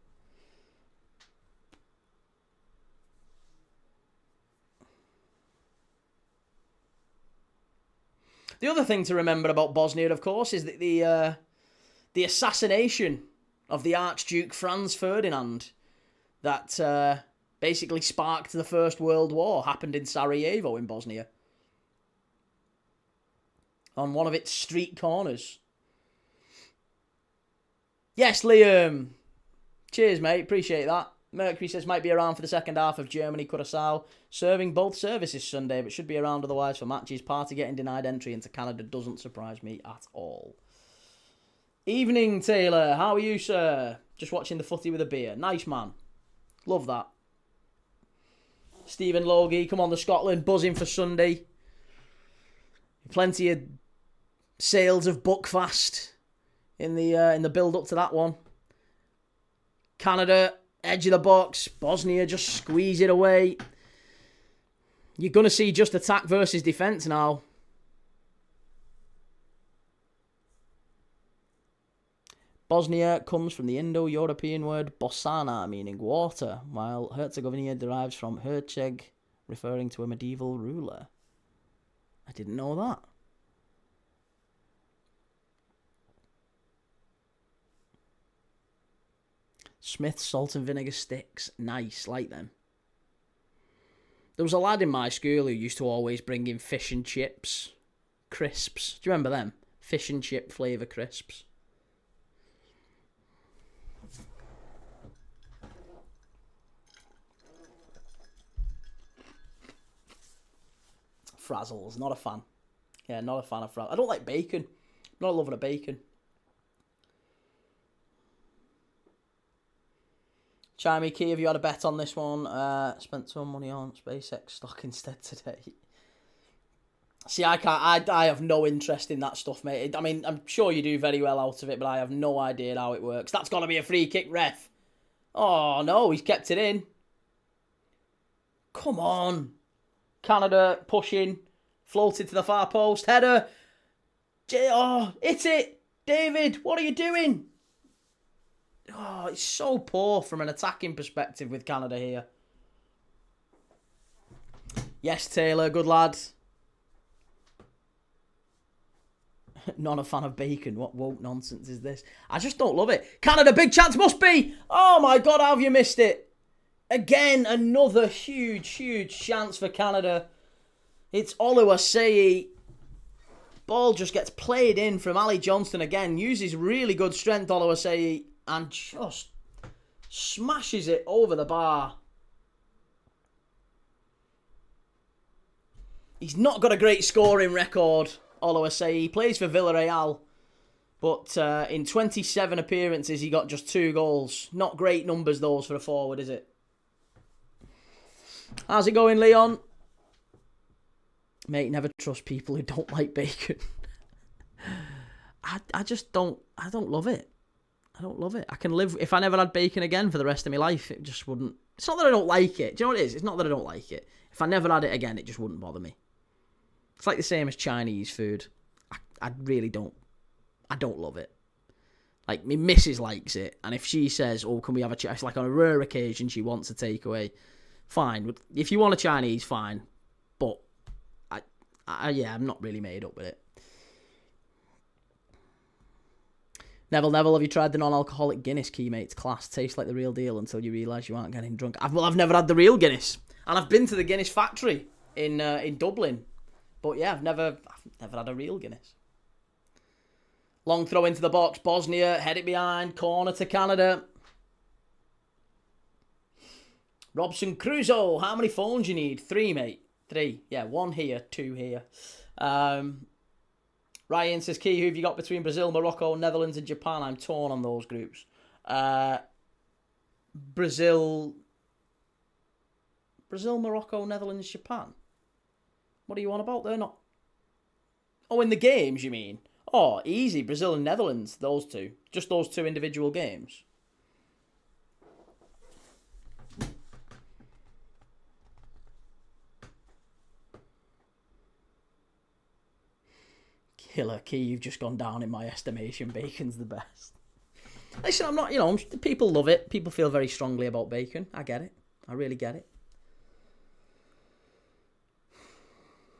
The other thing to remember about Bosnia, of course, is that the assassination of the Archduke Franz Ferdinand that basically sparked the First World War happened in Sarajevo in Bosnia. On one of its street corners. Yes, Liam. Cheers, mate. Appreciate that. Mercury says might be around for the second half of Germany-Curaçao. Serving both services Sunday, but should be around otherwise for matches. Partey getting denied entry into Canada doesn't surprise me at all. Evening, Taylor. How are you, sir? Just watching the footy with a beer. Nice, man. Love that. Stephen Logie, come on, the Scotland, buzzing for Sunday. Plenty of sales of Buckfast in the build-up to that one. Canada, edge of the box. Bosnia just squeeze it away. You're going to see just attack versus defence now. Bosnia comes from the Indo-European word Bosana, meaning water, while Herzegovina derives from Herceg, referring to a medieval ruler. I didn't know that. Smith's salt and vinegar sticks. Nice, like them. There was a lad in my school who used to always bring in fish and chips. Crisps. Do you remember them? Fish and chip flavour crisps. Frazzles, not a fan. Yeah, not a fan of Frazzles. I don't like bacon. Not a lover of bacon. Chimey Key, have you had a bet on this one? Spent some money on SpaceX stock instead today. See, I have no interest in that stuff, mate. I mean, I'm sure you do very well out of it, but I have no idea how it works. That's got to be a free kick, ref. Oh, no, he's kept it in. Come on. Canada pushing. Floated to the far post. Header. Oh, hit it. David, what are you doing? Oh, it's so poor from an attacking perspective with Canada here. Yes, Taylor, good lad. Not a fan of bacon. What woke nonsense is this? I just don't love it. Canada, big chance must be. Oh my God, how have you missed it? Again, another huge chance for Canada. It's Oluwaseyi. Ball just gets played in from Ali Johnston again. Uses really good strength, Oluwaseyi, and just smashes it over the bar. He's not got a great scoring record, Oluwaseyi. He plays for Villarreal, but in 27 appearances, he got just 2 goals. Not great numbers, those, for a forward, is it? How's it going, Leon? Mate, never trust people who don't like bacon. I just don't love it. I don't love it. I can live, if I never had bacon again for the rest of my life, it just wouldn't. It's not that I don't like it. Do you know what it is? It's not that I don't like it. If I never had it again, it just wouldn't bother me. It's like the same as Chinese food. I really don't. I don't love it. Like, my missus likes it, and if she says, oh, can we have a Chinese, like on a rare occasion she wants a takeaway, fine. If you want a Chinese, fine. But, yeah, I'm not really made up with it. Neville, have you tried the non-alcoholic Guinness, Keymates? Class. Tastes like the real deal until you realise you aren't getting drunk. I've never had the real Guinness. And I've been to the Guinness factory in Dublin. But yeah, I've never had a real Guinness. Long throw into the box. Bosnia, head it behind. Corner to Canada. Robson Crusoe. How many phones you need? 3, mate. 3. Yeah, 1 here, 2 here. Ryan says, Key, who have you got between Brazil, Morocco, Netherlands and Japan? I'm torn on those groups. Brazil, Morocco, Netherlands, Japan. What are you on about? They're not... Oh, in the games, you mean? Oh, easy. Brazil and Netherlands, those two. Just those 2 individual games. Killer Key, you've just gone down in my estimation. Bacon's the best. Listen, I'm not, people love it. People feel very strongly about bacon. I get it. I really get it.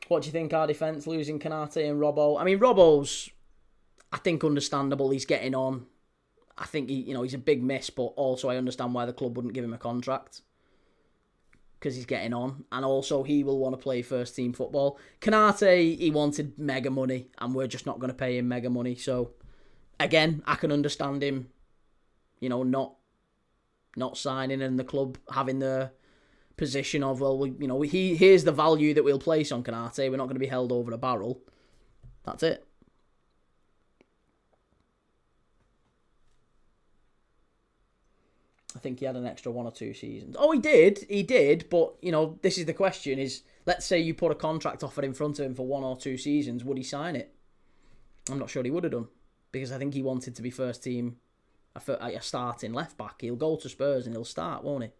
What do you think, our defence, losing Canate and Robbo? I mean, Robbo's, I think, understandable. He's getting on. I think, he's a big miss, but also I understand why the club wouldn't give him a contract. Because he's getting on. And also, he will want to play first-team football. Canate, he wanted mega money, and we're just not going to pay him mega money. So, again, I can understand him, not signing, and the club having the position of, well, here's the value that we'll place on Canate. We're not going to be held over a barrel. That's it. I think he had an extra 1 or 2 seasons. Oh, he did, but, this is the question, is, let's say you put a contract offer in front of him for 1 or 2 seasons, would he sign it? I'm not sure he would have done, because I think he wanted to be first team, a starting left back. He'll go to Spurs and he'll start, won't he?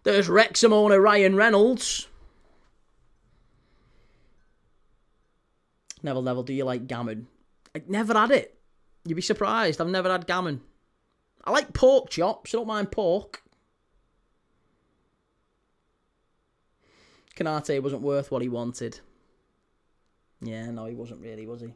There's Wrexham owner Ryan Reynolds. Neville, do you like gammon? I've never had it. You'd be surprised. I've never had gammon. I like pork chops. I don't mind pork. Canate wasn't worth what he wanted. Yeah, no, he wasn't really, was he?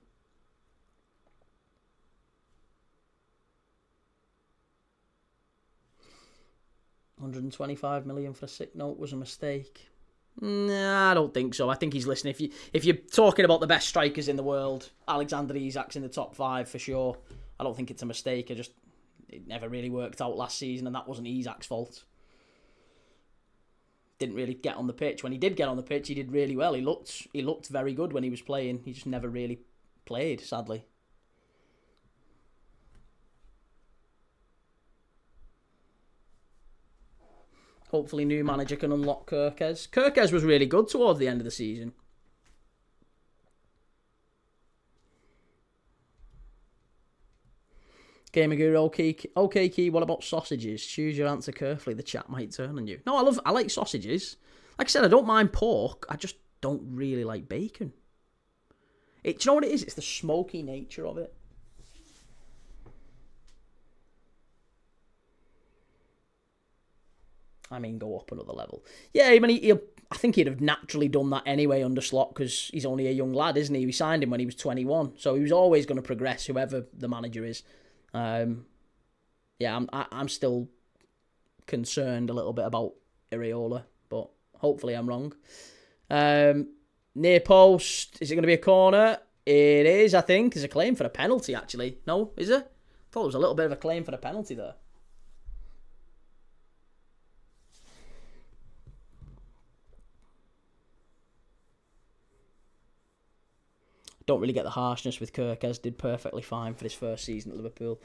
$125 million for a sick note was a mistake. Nah, I don't think so. I think he's listening. If you're talking about the best strikers in the world, Alexander Isak's in the top 5 for sure. I don't think it's a mistake. It never really worked out last season, and that wasn't Isak's fault. Didn't really get on the pitch. When he did get on the pitch, he did really well. He looked very good when he was playing. He just never really played, sadly. Hopefully new manager can unlock Kirkes. Kirkes was really good towards the end of the season. Gamer Guru, okay, Key, what about sausages? Choose your answer carefully, the chat might turn on you. No, I like sausages. Like I said, I don't mind pork. I just don't really like bacon. Do you know what it is? It's the smoky nature of it. I mean, go up another level. Yeah, I mean, I think he'd have naturally done that anyway under Slot because he's only a young lad, isn't he? We signed him when he was 21, so he was always going to progress, whoever the manager is. Yeah, I'm still concerned a little bit about Iraola, but hopefully I'm wrong. Near post, is it going to be a corner? It is, I think. There's a claim for a penalty, actually. No, is there? I thought there was a little bit of a claim for a penalty there. Don't really get the harshness with Sergej. Did perfectly fine for his first season at Liverpool.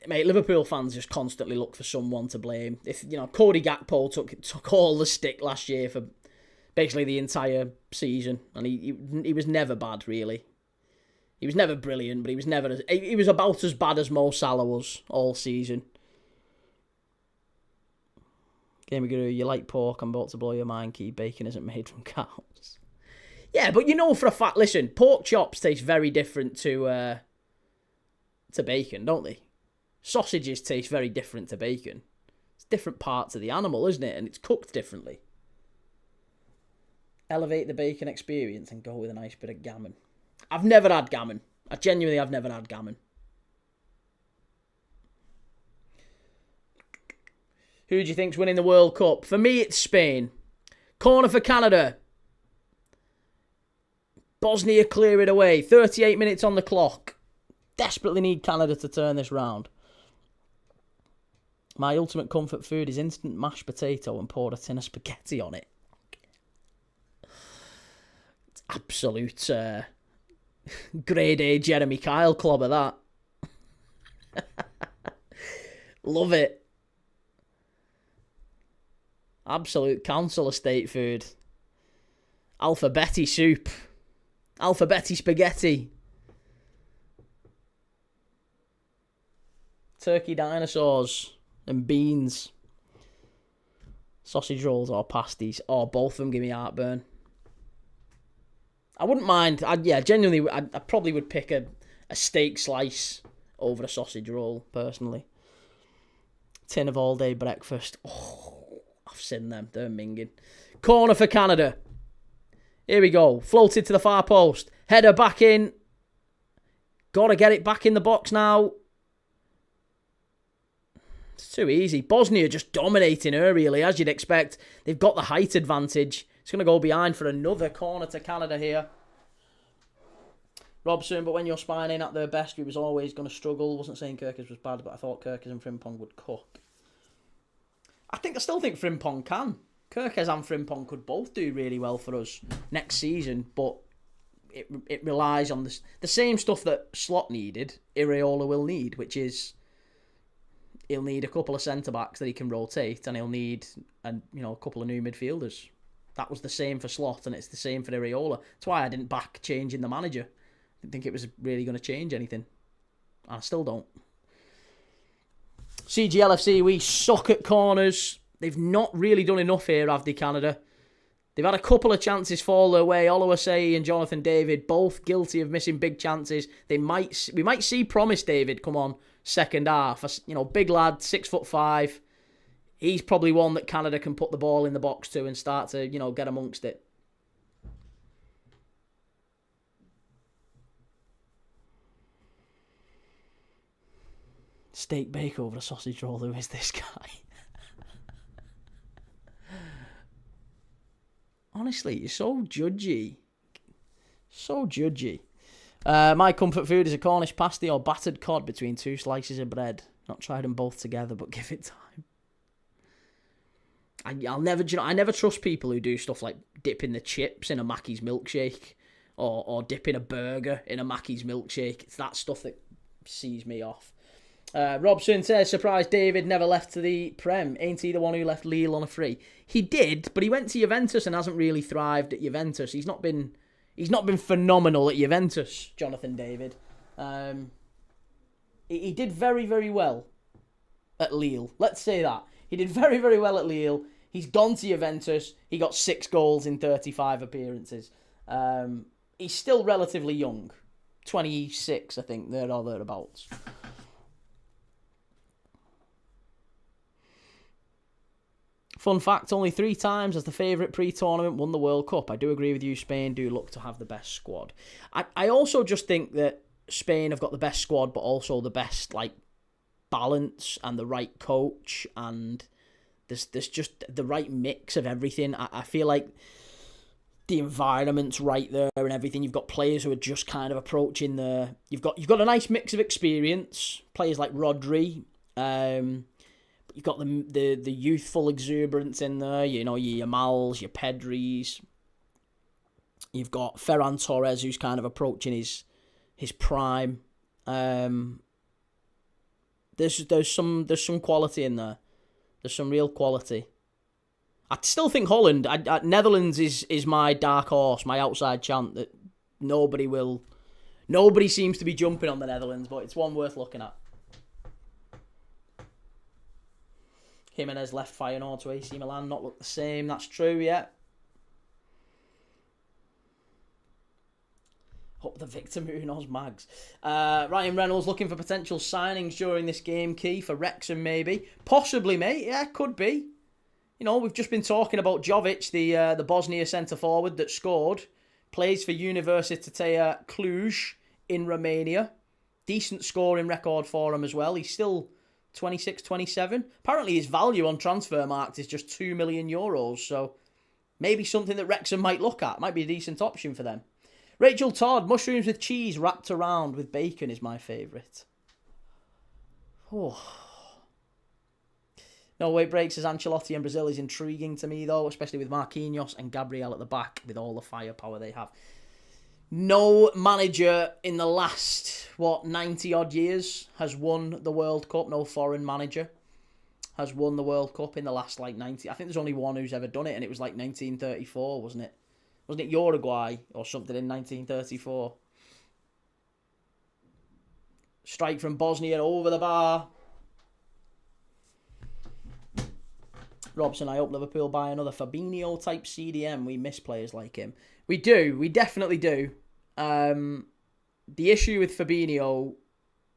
Mate, Liverpool fans just constantly look for someone to blame. If Cody Gakpo took all the stick last year for basically the entire season, and he was never bad, really. He was never brilliant, but he was about as bad as Mo Salah was all season. Game Guru, you like pork? I'm about to blow your mind. Key bacon isn't made from cows. Yeah, but for a fact, listen, pork chops taste very different to bacon, don't they? Sausages taste very different to bacon. It's different parts of the animal, isn't it? And it's cooked differently. Elevate the bacon experience and go with a nice bit of gammon. I've never had gammon. I've never had gammon. Who do you think's winning the World Cup? For me, it's Spain. Corner for Canada. Bosnia clear it away. 38 minutes on the clock. Desperately need Canada to turn this round. My ultimate comfort food is instant mashed potato and pour a tin of spaghetti on it. It's absolute grade A Jeremy Kyle clobber, that. Love it. Absolute council estate food. Alphabetti soup. Alphabetti spaghetti. Turkey dinosaurs and beans. Sausage rolls or pasties. Or both of them give me heartburn. I wouldn't mind. Genuinely, I probably would pick a steak slice over a sausage roll, personally. Tin of all-day breakfast. Oh, I've seen them. They're minging. Corner for Canada. Here we go. Floated to the far post. Header back in. Got to get it back in the box now. It's too easy. Bosnia just dominating her, really, as you'd expect. They've got the height advantage. It's going to go behind for another corner to Canada here. Robson, but when you're spying at their best, we was always going to struggle. Wasn't saying Kirkers was bad, but I thought Kirkers and Frimpong would cook. I still think Frimpong can. Kirkers and Frimpong could both do really well for us next season, but it relies on the same stuff that Slot needed, Iraola will need, which is he'll need a couple of centre-backs that he can rotate, and he'll need a couple of new midfielders. That was the same for Slot, and it's the same for Iraola. That's why I didn't back changing the manager. I didn't think it was really going to change anything. I still don't. CGLFC, we suck at corners. They've not really done enough here, have they, Canada? They've had a couple of chances fall their way. Oluwaseyi and Jonathan David, both guilty of missing big chances. We might see Promise David come on second half. Big lad, 6'5". He's probably one that Canada can put the ball in the box to and start to, get amongst it. Steak bake over a sausage roll. Who is this guy? Honestly, you're so judgy. So judgy. My comfort food is a Cornish pasty or battered cod between two slices of bread. Not tried them both together, but give it time. I never trust people who do stuff like dipping the chips in a Mackey's milkshake or dipping a burger in a Mackey's milkshake. It's that stuff that sees me off. Robson says, surprised David never left to the Prem. Ain't he the one who left Lille on a free? He did, but he went to Juventus and hasn't really thrived at Juventus. He's not been phenomenal at Juventus, Jonathan David. He did very, very well at Lille. Let's say that. He did very, very well at Lille. He's gone to Juventus. He got 6 goals in 35 appearances. He's still relatively young. 26, I think, there or thereabouts. Fun fact, only 3 times as the favourite pre-tournament won the World Cup. I do agree with you, Spain do look to have the best squad. I also just think that Spain have got the best squad, but also the best, like, balance and the right coach, and there's just the right mix of everything. I feel like the environment's right there and everything. You've got players who are just kind of approaching the... You've got a nice mix of experience. Players like Rodri. You've got the youthful exuberance in there. You know, your Yamals, your Pedris. You've got Ferran Torres, who's kind of approaching his prime. There's some quality in there. There's some real quality. I still think Holland, Netherlands is my dark horse, my outside chant that nobody seems to be jumping on the Netherlands, but it's one worth looking at. Jimenez left Feyenoord to AC Milan, not look the same, that's true, yeah. Up the Victor Munoz mags. Ryan Reynolds looking for potential signings during this game, Key, for Wrexham maybe. Possibly, mate, yeah, could be. You know, we've just been talking about Jovic, the Bosnia centre-forward that scored. Plays for Universitatea Cluj in Romania. Decent scoring record for him as well. He's still 26, 27. Apparently his value on Transfermarkt is just €2 million. So maybe something that Wrexham might look at. Might be a decent option for them. Rachel Todd, mushrooms with cheese wrapped around with bacon is my favourite. Oh... No weight breaks as Ancelotti and Brazil is intriguing to me, though, especially with Marquinhos and Gabriel at the back with all the firepower they have. No manager in the last, 90-odd years has won the World Cup. No foreign manager has won the World Cup in the last, 90. I think there's only one who's ever done it, and it was, 1934, wasn't it? Wasn't it Uruguay or something in 1934? Strike from Bosnia over the bar. Robson, I hope Liverpool buy another Fabinho-type CDM. We miss players like him. We do. We definitely do. The issue with Fabinho...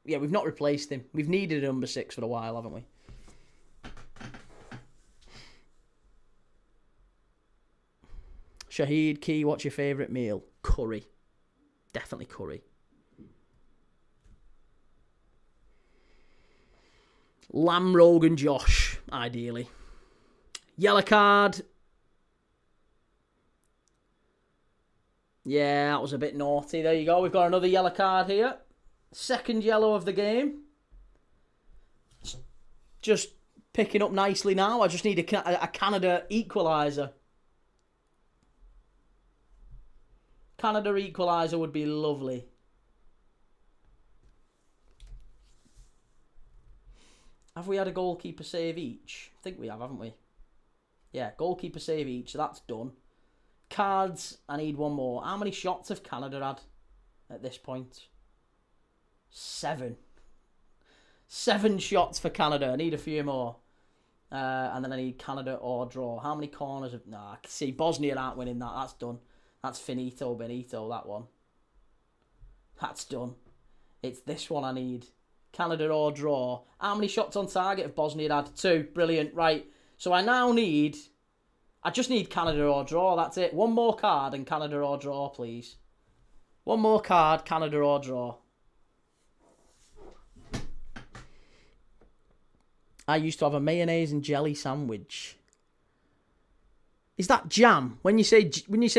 Yeah, we've not replaced him. We've needed a number 6 for a while, haven't we? Shahid Key, what's your favourite meal? Curry. Definitely curry. Lamb Rogan Josh, ideally. Yellow card. Yeah, that was a bit naughty. There you go. We've got another yellow card here. Second yellow of the game. Just picking up nicely now. I just need a Canada equaliser. Canada equaliser would be lovely. Have we had a goalkeeper save each? I think we have, haven't we? Yeah, goalkeeper save each, so that's done. Cards, I need one more. How many shots have Canada had at this point? 7. 7 shots for Canada. I need a few more. And then I need Canada or draw. How many corners have... Nah, I can see Bosnia aren't winning that. That's done. That's finito, Benito, that one. That's done. It's this one I need. Canada or draw. How many shots on target have Bosnia had? 2. Brilliant. Right. So I now need... I just need Canada or draw. That's it. One more card and Canada or draw, please. One more card, Canada or draw. I used to have a mayonnaise and jelly sandwich. Is that jam? When you say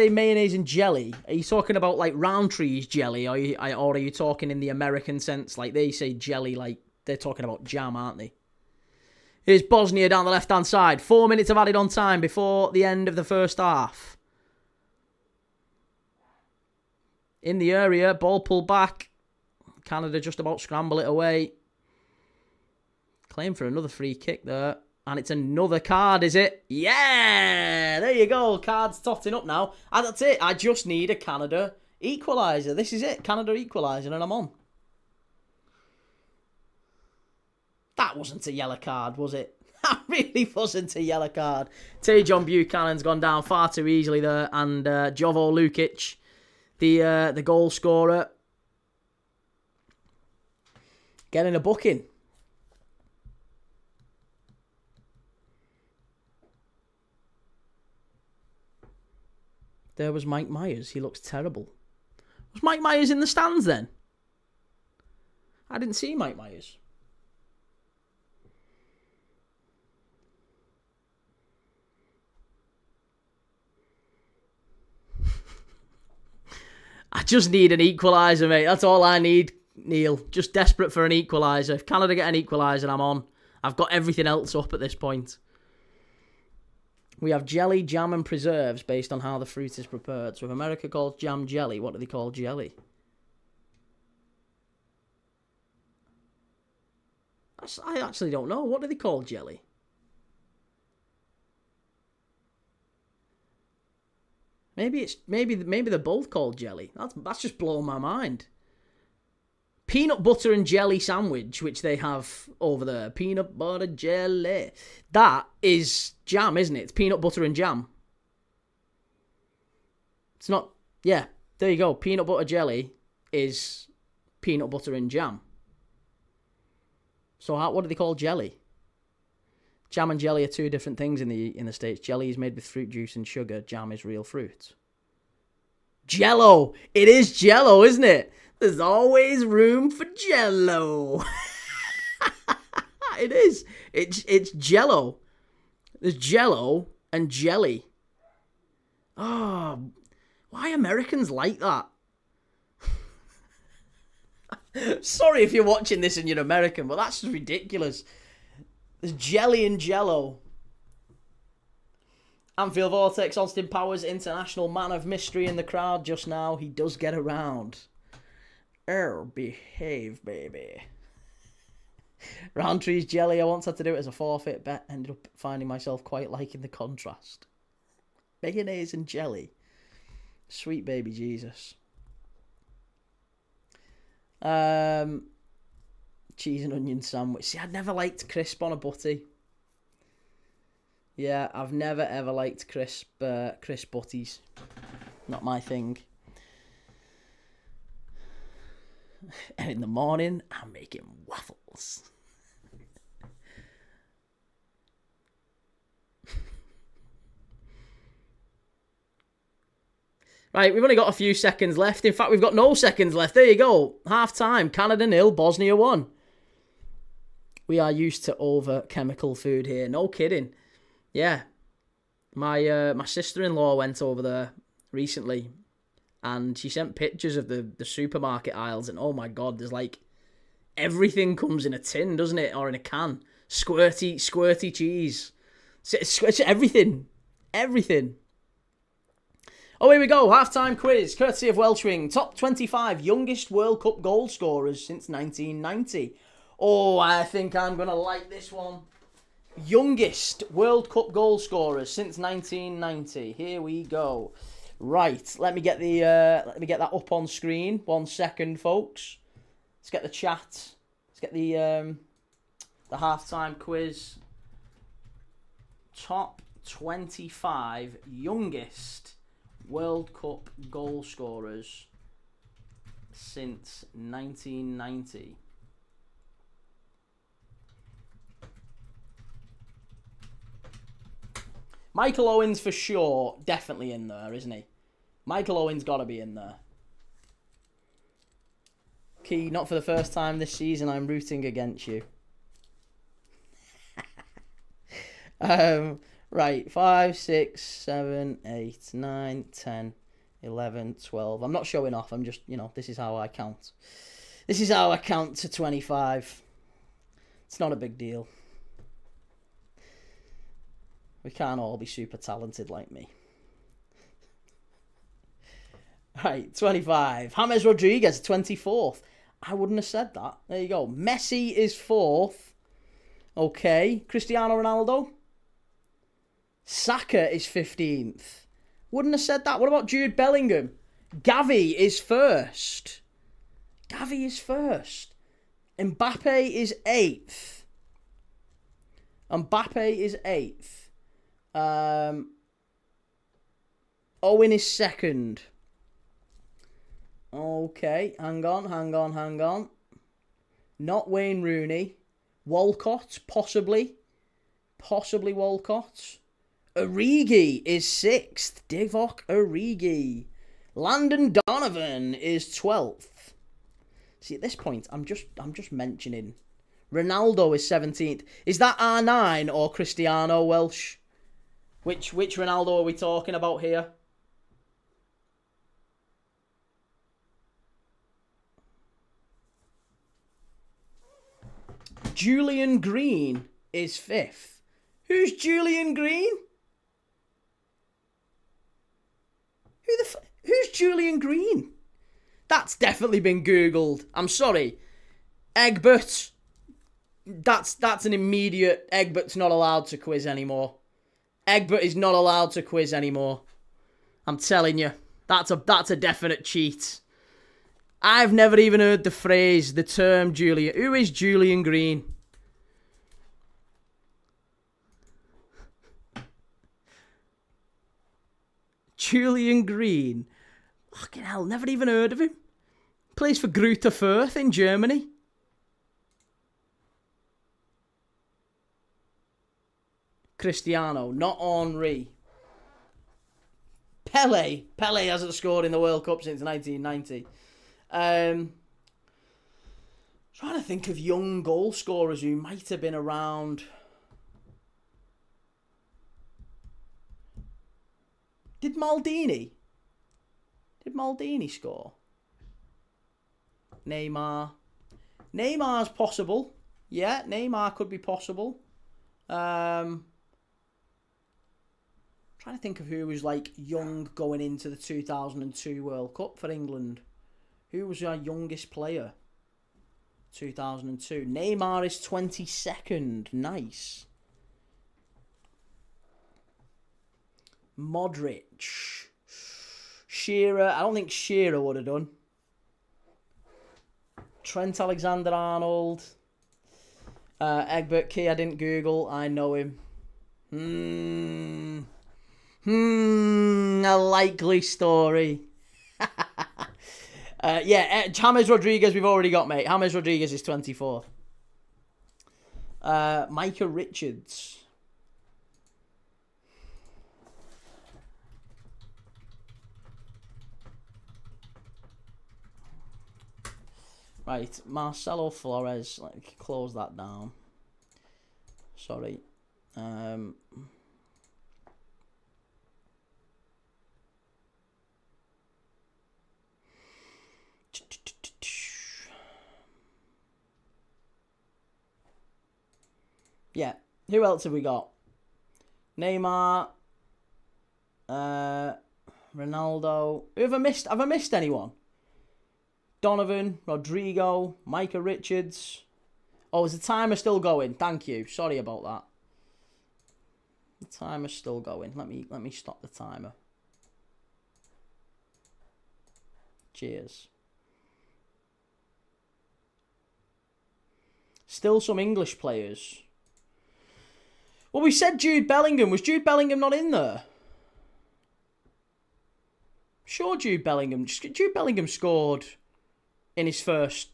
mayonnaise and jelly, are you talking about like Roundtree's jelly, or are you talking in the American sense? Like they say jelly, like they're talking about jam, aren't they? Here's Bosnia down the left-hand side. 4 minutes of added on time before the end of the first half. In the area, ball pulled back. Canada just about scramble it away. Claim for another free kick there. And it's another card, is it? Yeah! There you go. Cards totting up now. And that's it. I just need a Canada equaliser. This is it. Canada equaliser, and I'm on. That wasn't a yellow card, was it? That really wasn't a yellow card. Tajon Buchanan's gone down far too easily there. And Jovo Lukic, the goal scorer, getting a booking. There was Mike Myers. He looks terrible. Was Mike Myers in the stands then? I didn't see Mike Myers. I just need an equaliser, mate. That's all I need, Neil. Just desperate for an equaliser. If Canada get an equaliser, I'm on. I've got everything else up at this point. We have jelly, jam and preserves based on how the fruit is prepared. So if America calls jam jelly, what do they call jelly? I actually don't know. What do they call jelly? Maybe they're both called jelly. That's just blowing my mind. Peanut butter and jelly sandwich, which they have over there. Peanut butter jelly. That is jam, isn't it? It's peanut butter and jam. It's not... Yeah, there you go. Peanut butter jelly is peanut butter and jam. So what do they call jelly? Jam and jelly are two different things in the States. Jelly is made with fruit juice and sugar. Jam is real fruit. Jello! It is Jello, isn't it? There's always room for Jello. It is. It's Jello. There's Jello and jelly. Oh, why Americans like that? Sorry if you're watching this and you're American, but that's just ridiculous. There's jelly and Jello. Anfield Vortex, Austin Powers, international man of mystery in the crowd just now. He does get around. Oh, behave, baby. Roundtree's jelly. I once had to do it as a forfeit bet. Ended up finding myself quite liking the contrast. Mayonnaise and jelly. Sweet baby Jesus. Cheese and onion sandwich. See, I'd never liked crisp on a butty. Yeah, I've never ever liked crisp butties. Not my thing. And in the morning, I'm making waffles. Right, we've only got a few seconds left. In fact, we've got no seconds left. There you go. Half time. Canada 0, Bosnia 1. We are used to over-chemical food here. No kidding. Yeah. My sister-in-law went over there recently, and she sent pictures of the supermarket aisles, and oh my God, there's like everything comes in a tin, doesn't it? Or in a can. Squirty cheese. It's everything. Everything. Oh, here we go. Halftime quiz, courtesy of Welshwing. Top 25 youngest World Cup goal scorers since 1990. Oh, I think I'm going to like this one. Youngest World Cup goal scorers since 1990. Here we go. Right, let me get that up on screen. 1 second, folks. Let's get the chat. Let's get the halftime quiz. Top 25 youngest World Cup goal scorers since 1990. Michael Owens for sure, definitely in there, isn't he? Michael Owens got to be in there. Key, not for the first time this season, I'm rooting against you. Right, 5, 6, 7, 8, 9, 10, 11, 12. I'm not showing off. I'm just, this is how I count. This is how I count to 25. It's not a big deal. We can't all be super talented like me. Right, 25. James Rodriguez, 24th. I wouldn't have said that. There you go. Messi is 4th. Okay. Cristiano Ronaldo. Saka is 15th. Wouldn't have said that. What about Jude Bellingham? Gavi is 1st. Gavi is 1st. Mbappe is 8th. Mbappe is 8th. Owen is 2nd. Okay, hang on. Not Wayne Rooney. Walcott, possibly. Possibly Walcott. Origi is 6th. Divock Origi. Landon Donovan is 12th. See, at this point, I'm just mentioning. Ronaldo is 17th. Is that R9 or Cristiano Welsh? Which Ronaldo are we talking about here? Julian Green is 5th. Who's Julian Green? Who's Julian Green? That's definitely been Googled. I'm sorry. Egbert. That's an immediate. Egbert's not allowed to quiz anymore. Egbert is not allowed to quiz anymore. I'm telling you. That's a definite cheat. I've never even heard the term Julian. Who is Julian Green? Julian Green. Fucking hell, never even heard of him. Plays for Greuther Fürth in Germany. Cristiano, not Henry. Pele hasn't scored in the World Cup since 1990. Trying to think of young goal scorers who might have been around. Did Maldini score? Neymar's possible. Yeah, Neymar could be possible. Trying to think of who was like young going into the 2002 World Cup for England. Who was our youngest player? 2002. Neymar is 22nd. Nice. Modric. Shearer. I don't think Shearer would have done. Trent Alexander-Arnold. Egbert Key, I didn't Google. I know him. A likely story. James Rodriguez, we've already got, mate. James Rodriguez is 24th. Micah Richards. Right, Marcelo Flores. Let me close that down. Sorry. Yeah. Who else have we got? Neymar. Ronaldo. Who have I missed? Have I missed anyone? Donovan, Rodrigo, Micah Richards. Oh, is the timer still going? Thank you. Sorry about that. The timer's still going. Let me stop the timer. Cheers. Still some English players. Well, we said Jude Bellingham. Was Jude Bellingham not in there? Sure, Jude Bellingham scored in his first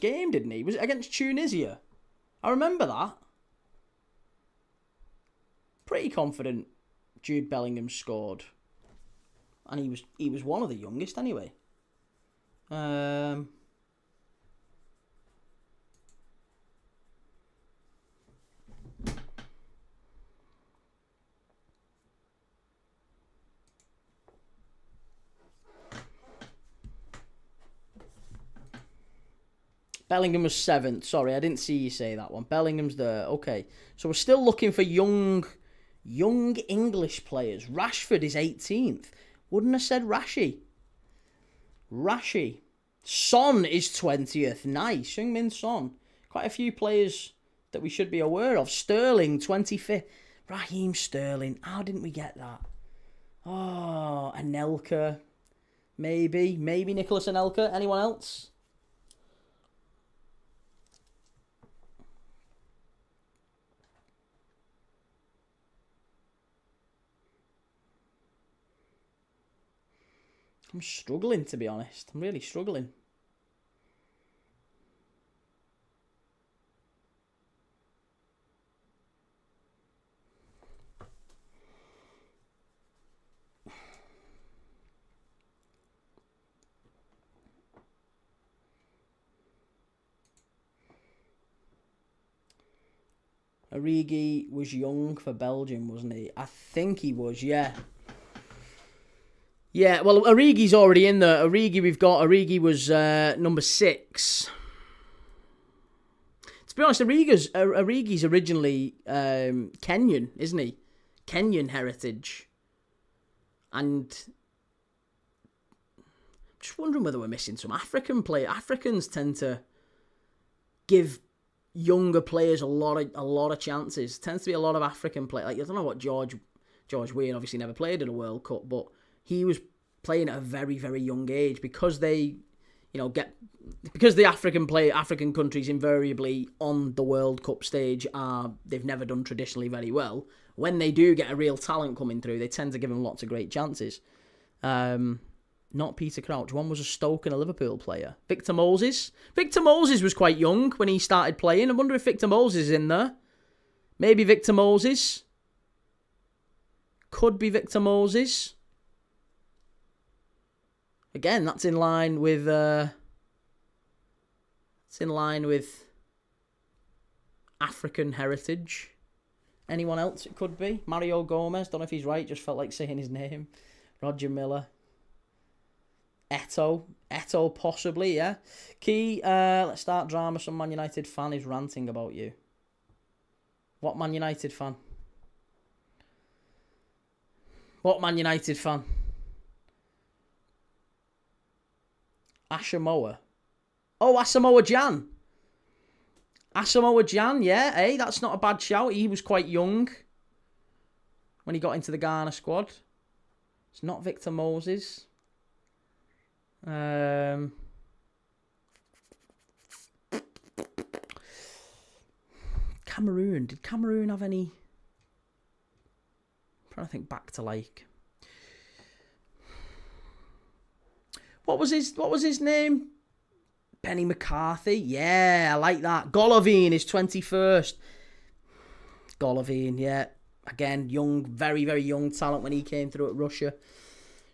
game, didn't he? Was it against Tunisia? I remember that. Pretty confident Jude Bellingham scored. And he was one of the youngest anyway. Bellingham was 7th. Sorry, I didn't see you say that one. Bellingham's there. Okay. So we're still looking for young English players. Rashford is 18th. Wouldn't have said Rashi. Son is 20th. Nice. Heung-min Son. Quite a few players that we should be aware of. Sterling, 25th. Raheem Sterling. How didn't we get that? Oh, Anelka. Maybe Nicholas Anelka. Anyone else? I'm struggling, to be honest. I'm really struggling. Origi was young for Belgium, wasn't he? I think he was, yeah. Yeah, well, Origi's already in there. Origi was number 6. To be honest, Origi's originally Kenyan, isn't he? Kenyan heritage. And I'm just wondering whether we're missing some African players. Africans tend to give younger players a lot of chances. Tends to be a lot of African players. Like, I don't know what George Weah obviously never played in a World Cup, but he was playing at a very, very young age because they, because the African countries invariably on the World Cup stage they've never done traditionally very well. When they do get a real talent coming through, they tend to give them lots of great chances. Not Peter Crouch. One was a Stoke and a Liverpool player. Victor Moses. Victor Moses was quite young when he started playing. I wonder if Victor Moses is in there. Maybe Victor Moses. Could be Victor Moses. Again, that's in line with African heritage. Anyone else it could be? Mario Gomez, don't know if he's right, just felt like saying his name. Roger Miller. Eto'o possibly, yeah. Key, let's start drama. Some Man United fan is ranting about you. What Man United fan? What Man United fan? Asamoah. Oh, Asamoah Gyan. Asamoah Gyan, yeah. Hey, that's not a bad shout. He was quite young when he got into the Ghana squad. It's not Victor Moses. Cameroon. Did Cameroon have any? I'm trying to think back to what was his name? Benny McCarthy. Yeah, I like that. Golovin is 21st. Golovin, yeah. Again, young, very, very young talent when he came through at Russia.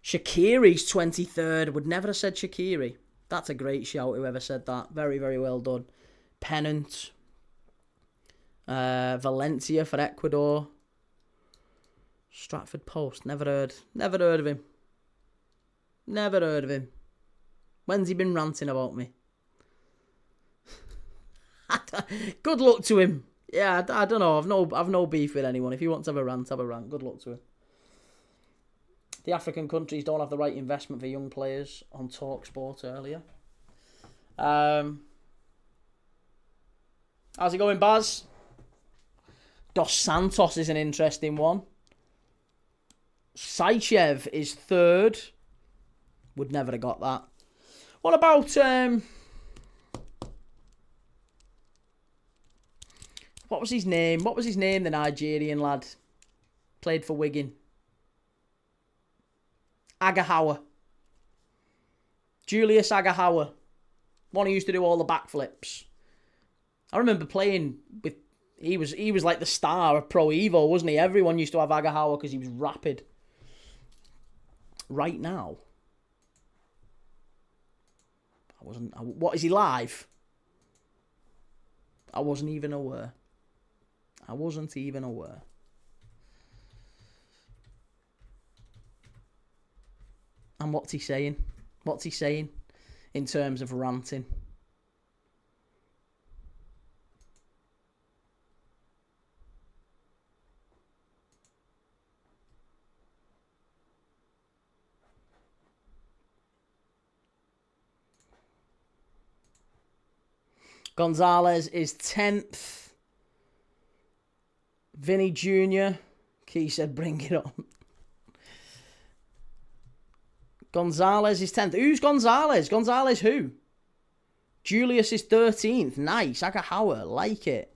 Shaqiri's 23rd. Would never have said Shaqiri. That's a great shout, whoever said that. Very, very well done. Pennant. Valencia for Ecuador. Stratford Post. Never heard of him. Never heard of him. When's he been ranting about me? Good luck to him. Yeah, I don't know. I've no beef with anyone. If he wants to have a rant, have a rant. Good luck to him. The African countries don't have the right investment for young players on TalkSport earlier. How's it going, Baz? Dos Santos is an interesting one. Saichev is 3rd. Would never have got that. What about what was his name? The Nigerian lad played for Wigan. Agahawa. Julius Agahawa. One who used to do all the backflips. I remember playing with. He was like the star of Pro Evo, wasn't he? Everyone used to have Agahawa because he was rapid. Right now. What is he live? I wasn't even aware. And what's he saying? In terms of ranting? Gonzalez is 10th. Vinny Jr. Key said, bring it on. Gonzalez is 10th. Who's Gonzalez? Gonzalez who? Julius is 13th. Nice. Agahawa. Like it.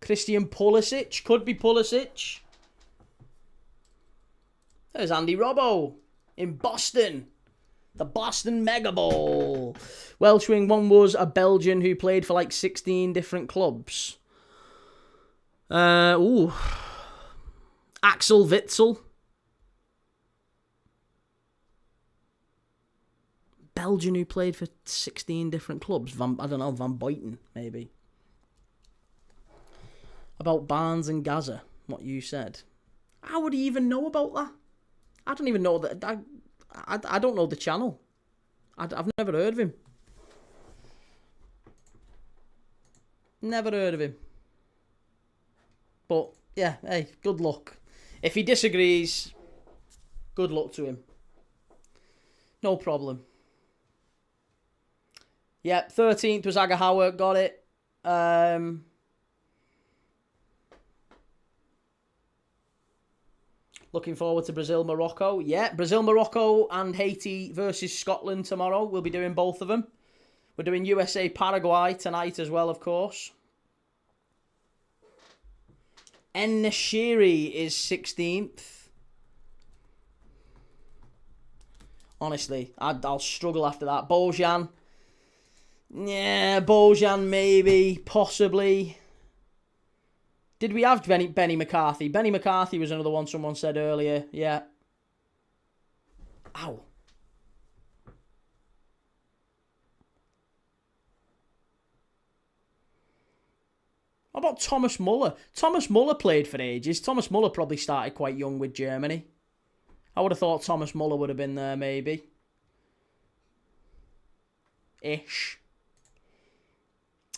Christian Pulisic. Could be Pulisic. There's Andy Robbo in Boston. The Boston Mega Bowl. Welsh wing one was a Belgian who played for like 16 different clubs. Axel Witsel. Belgian who played for 16 different clubs. Van Buiten, maybe. About Barnes and Gaza, what you said. How would he even know about that? I don't even know that. I don't know the channel. I've never heard of him. Never heard of him. But, yeah, hey, good luck. If he disagrees, good luck to him. No problem. Yep, 13th was Agahauer, got it. Looking forward to Brazil-Morocco. Yeah, Brazil-Morocco and Haiti versus Scotland tomorrow. We'll be doing both of them. We're doing USA-Paraguay tonight as well, of course. En-Nesyri is 16th. Honestly, I'll struggle after that. Bojan. Yeah, Bojan maybe, possibly. Did we have Benny McCarthy? Benny McCarthy was another one someone said earlier. Yeah. Ow. What about Thomas Muller? Thomas Muller played for ages. Thomas Muller probably started quite young with Germany. I would have thought Thomas Muller would have been there, maybe. Ish.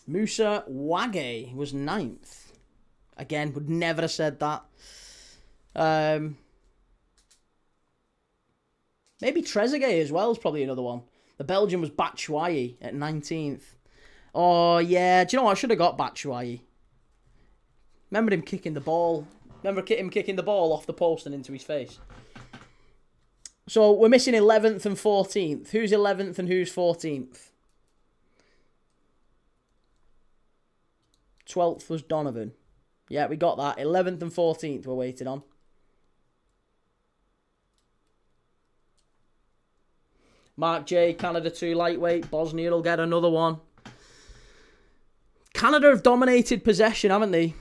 Musa Wage was 9th. Again, would never have said that. Maybe Trezeguet as well is probably another one. The Belgian was Batshuayi at 19th. Oh, yeah. Do you know what? I should have got Batshuayi. Remember him kicking the ball. Remember him kicking the ball off the post and into his face. So we're missing 11th and 14th. Who's 11th and who's 14th? 12th was Donovan. Yeah, we got that. 11th and 14th we're waiting on. Mark J, Canada 2 lightweight. Bosnia will get another one. Canada have dominated possession, haven't they?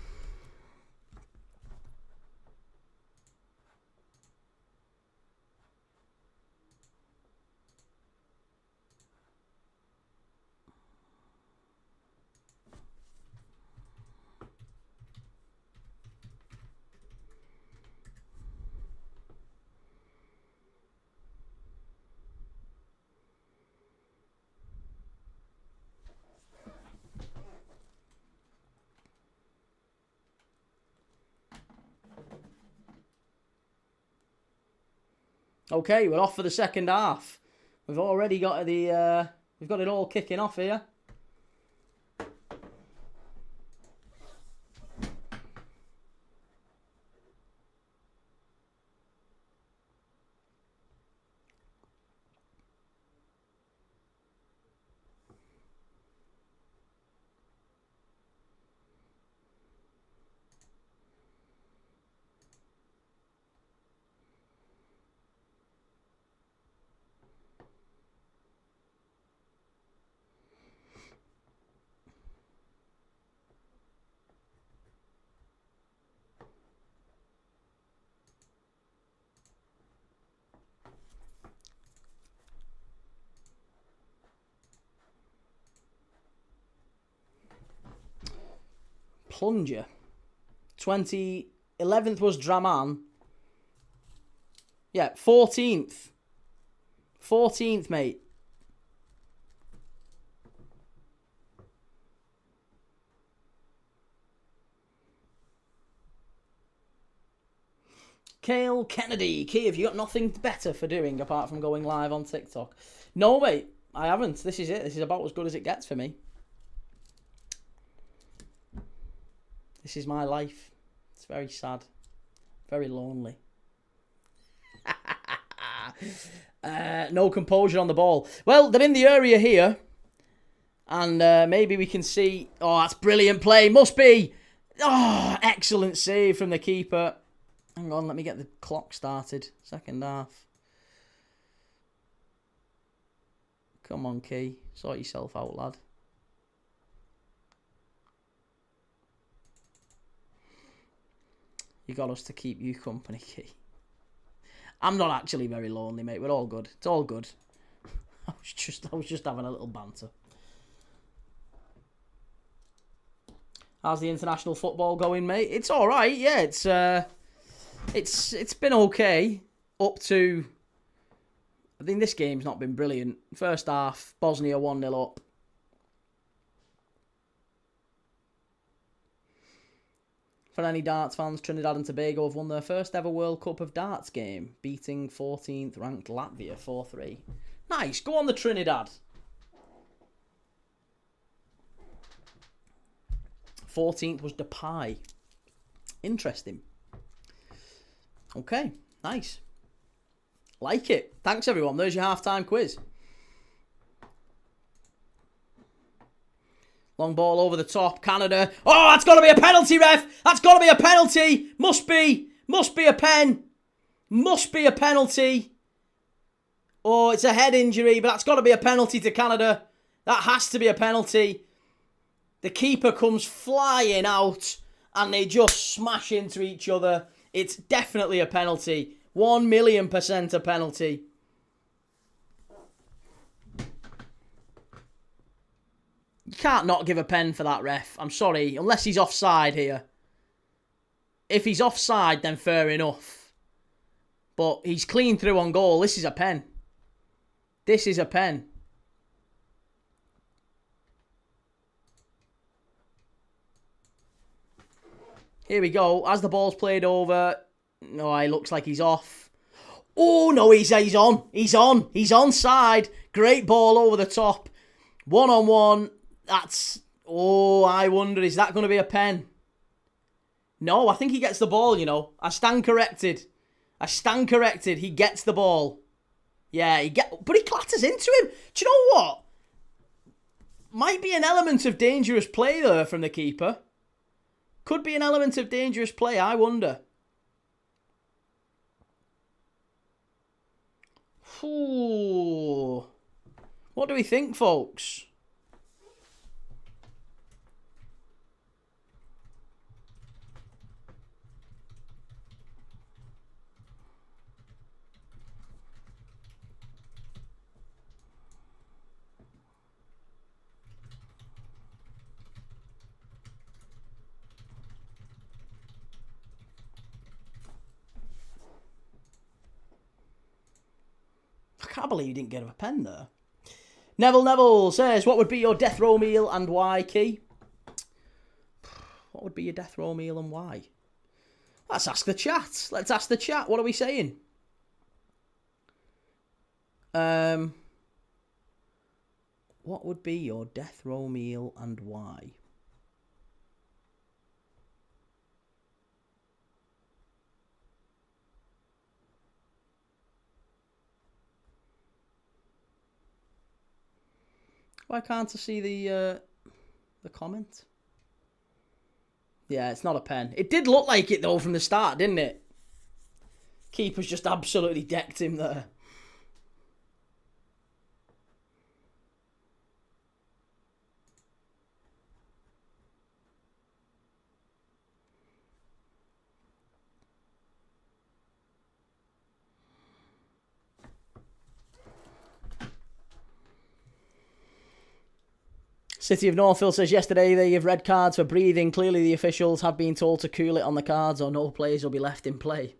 Okay, we're off for the second half. We've already got we've got it all kicking off here. Plunger. 11th was Draman. Yeah, 14th. 14th, mate. Cale Kennedy. Key, have you got nothing better for doing apart from going live on TikTok? No, mate. I haven't. This is it. This is about as good as it gets for me. This is my life. It's very sad. Very lonely. No composure on the ball. Well, they're in the area here. And maybe we can see... Oh, that's brilliant play. Must be. Oh, excellent save from the keeper. Hang on, let me get the clock started. Second half. Come on, Key. Sort yourself out, lad. You got us to keep you company, Key. I'm not actually very lonely, mate. We're all good. It's all good. I was just having a little banter. How's the international football going, mate? It's all right. Yeah, it's been okay up to. I think this game's not been brilliant. First half, Bosnia 1-0 up. For any darts fans, Trinidad and Tobago have won their first ever World Cup of Darts game, beating 14th ranked Latvia 4-3. Nice, go on the Trinidad. 14th was Depay. Interesting. Okay, nice. Like it. Thanks, everyone. There's your halftime quiz. Long ball over the top. Canada. Oh, that's got to be a penalty, ref. That's got to be a penalty. Must be. Must be a pen. Must be a penalty. Oh, it's a head injury, but that's got to be a penalty to Canada. That has to be a penalty. The keeper comes flying out and they just smash into each other. It's definitely a penalty. 1,000,000% a penalty. You can't not give a pen for that, ref. I'm sorry, unless he's offside here. If he's offside, then fair enough. But he's clean through on goal. This is a pen. This is a pen. Here we go. As the ball's played over. No, he looks like he's off. Oh, no, he's on. He's on. He's onside. Great ball over the top. 1-on-1. That's... Oh, I wonder, is that going to be a pen? No, I think he gets the ball, you know. I stand corrected. I stand corrected. He gets the ball. Yeah, but he clatters into him. Do you know what? Might be an element of dangerous play there from the keeper. Could be an element of dangerous play, I wonder. Ooh. What do we think, folks? I can't believe you didn't get a pen there. Neville says, what would be your death row meal and why, Key? What would be your death row meal and why? Let's ask the chat. Let's ask the chat. What are we saying? What would be your death row meal and why? Why can't I see the comment? Yeah, it's not a pen. It did look like it, though, from the start, didn't it? Keeper's just absolutely decked him there. City of Northfield says, yesterday they gave red cards for breathing. Clearly the officials have been told to cool it on the cards or no players will be left in play.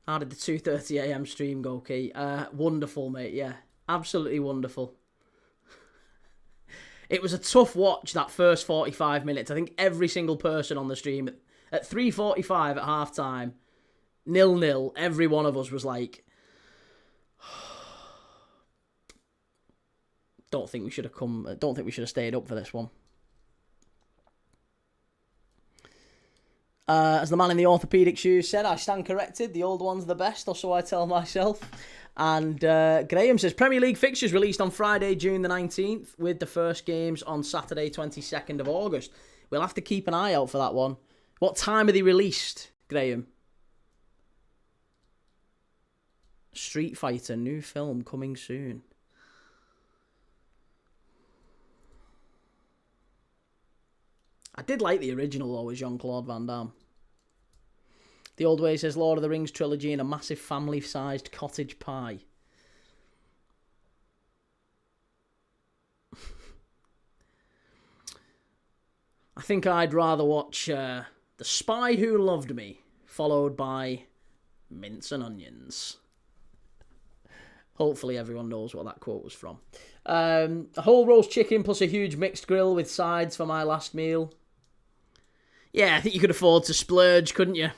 How did the 2:30 AM stream go, Key? Wonderful, mate, yeah. Absolutely wonderful. It was a tough watch, that first 45 minutes. I think every single person on the stream at 3:45 at half-time, 0-0, every one of us was like... Don't think we should have stayed up for this one. As the man in the orthopaedic shoes said, I stand corrected. The old one's the best, or so I tell myself. And Graham says, Premier League fixtures released on Friday, June the 19th, with the first games on Saturday, 22nd of August. We'll have to keep an eye out for that one. What time are they released, Graham? Street Fighter, new film coming soon. I did like the original, though, with Jean-Claude Van Damme. The Old Way says Lord of the Rings trilogy in a massive family-sized cottage pie. I think I'd rather watch The Spy Who Loved Me, followed by Mince and Onions. Hopefully everyone knows what that quote was from. A whole roast chicken plus a huge mixed grill with sides for my last meal. Yeah, I think you could afford to splurge, couldn't you?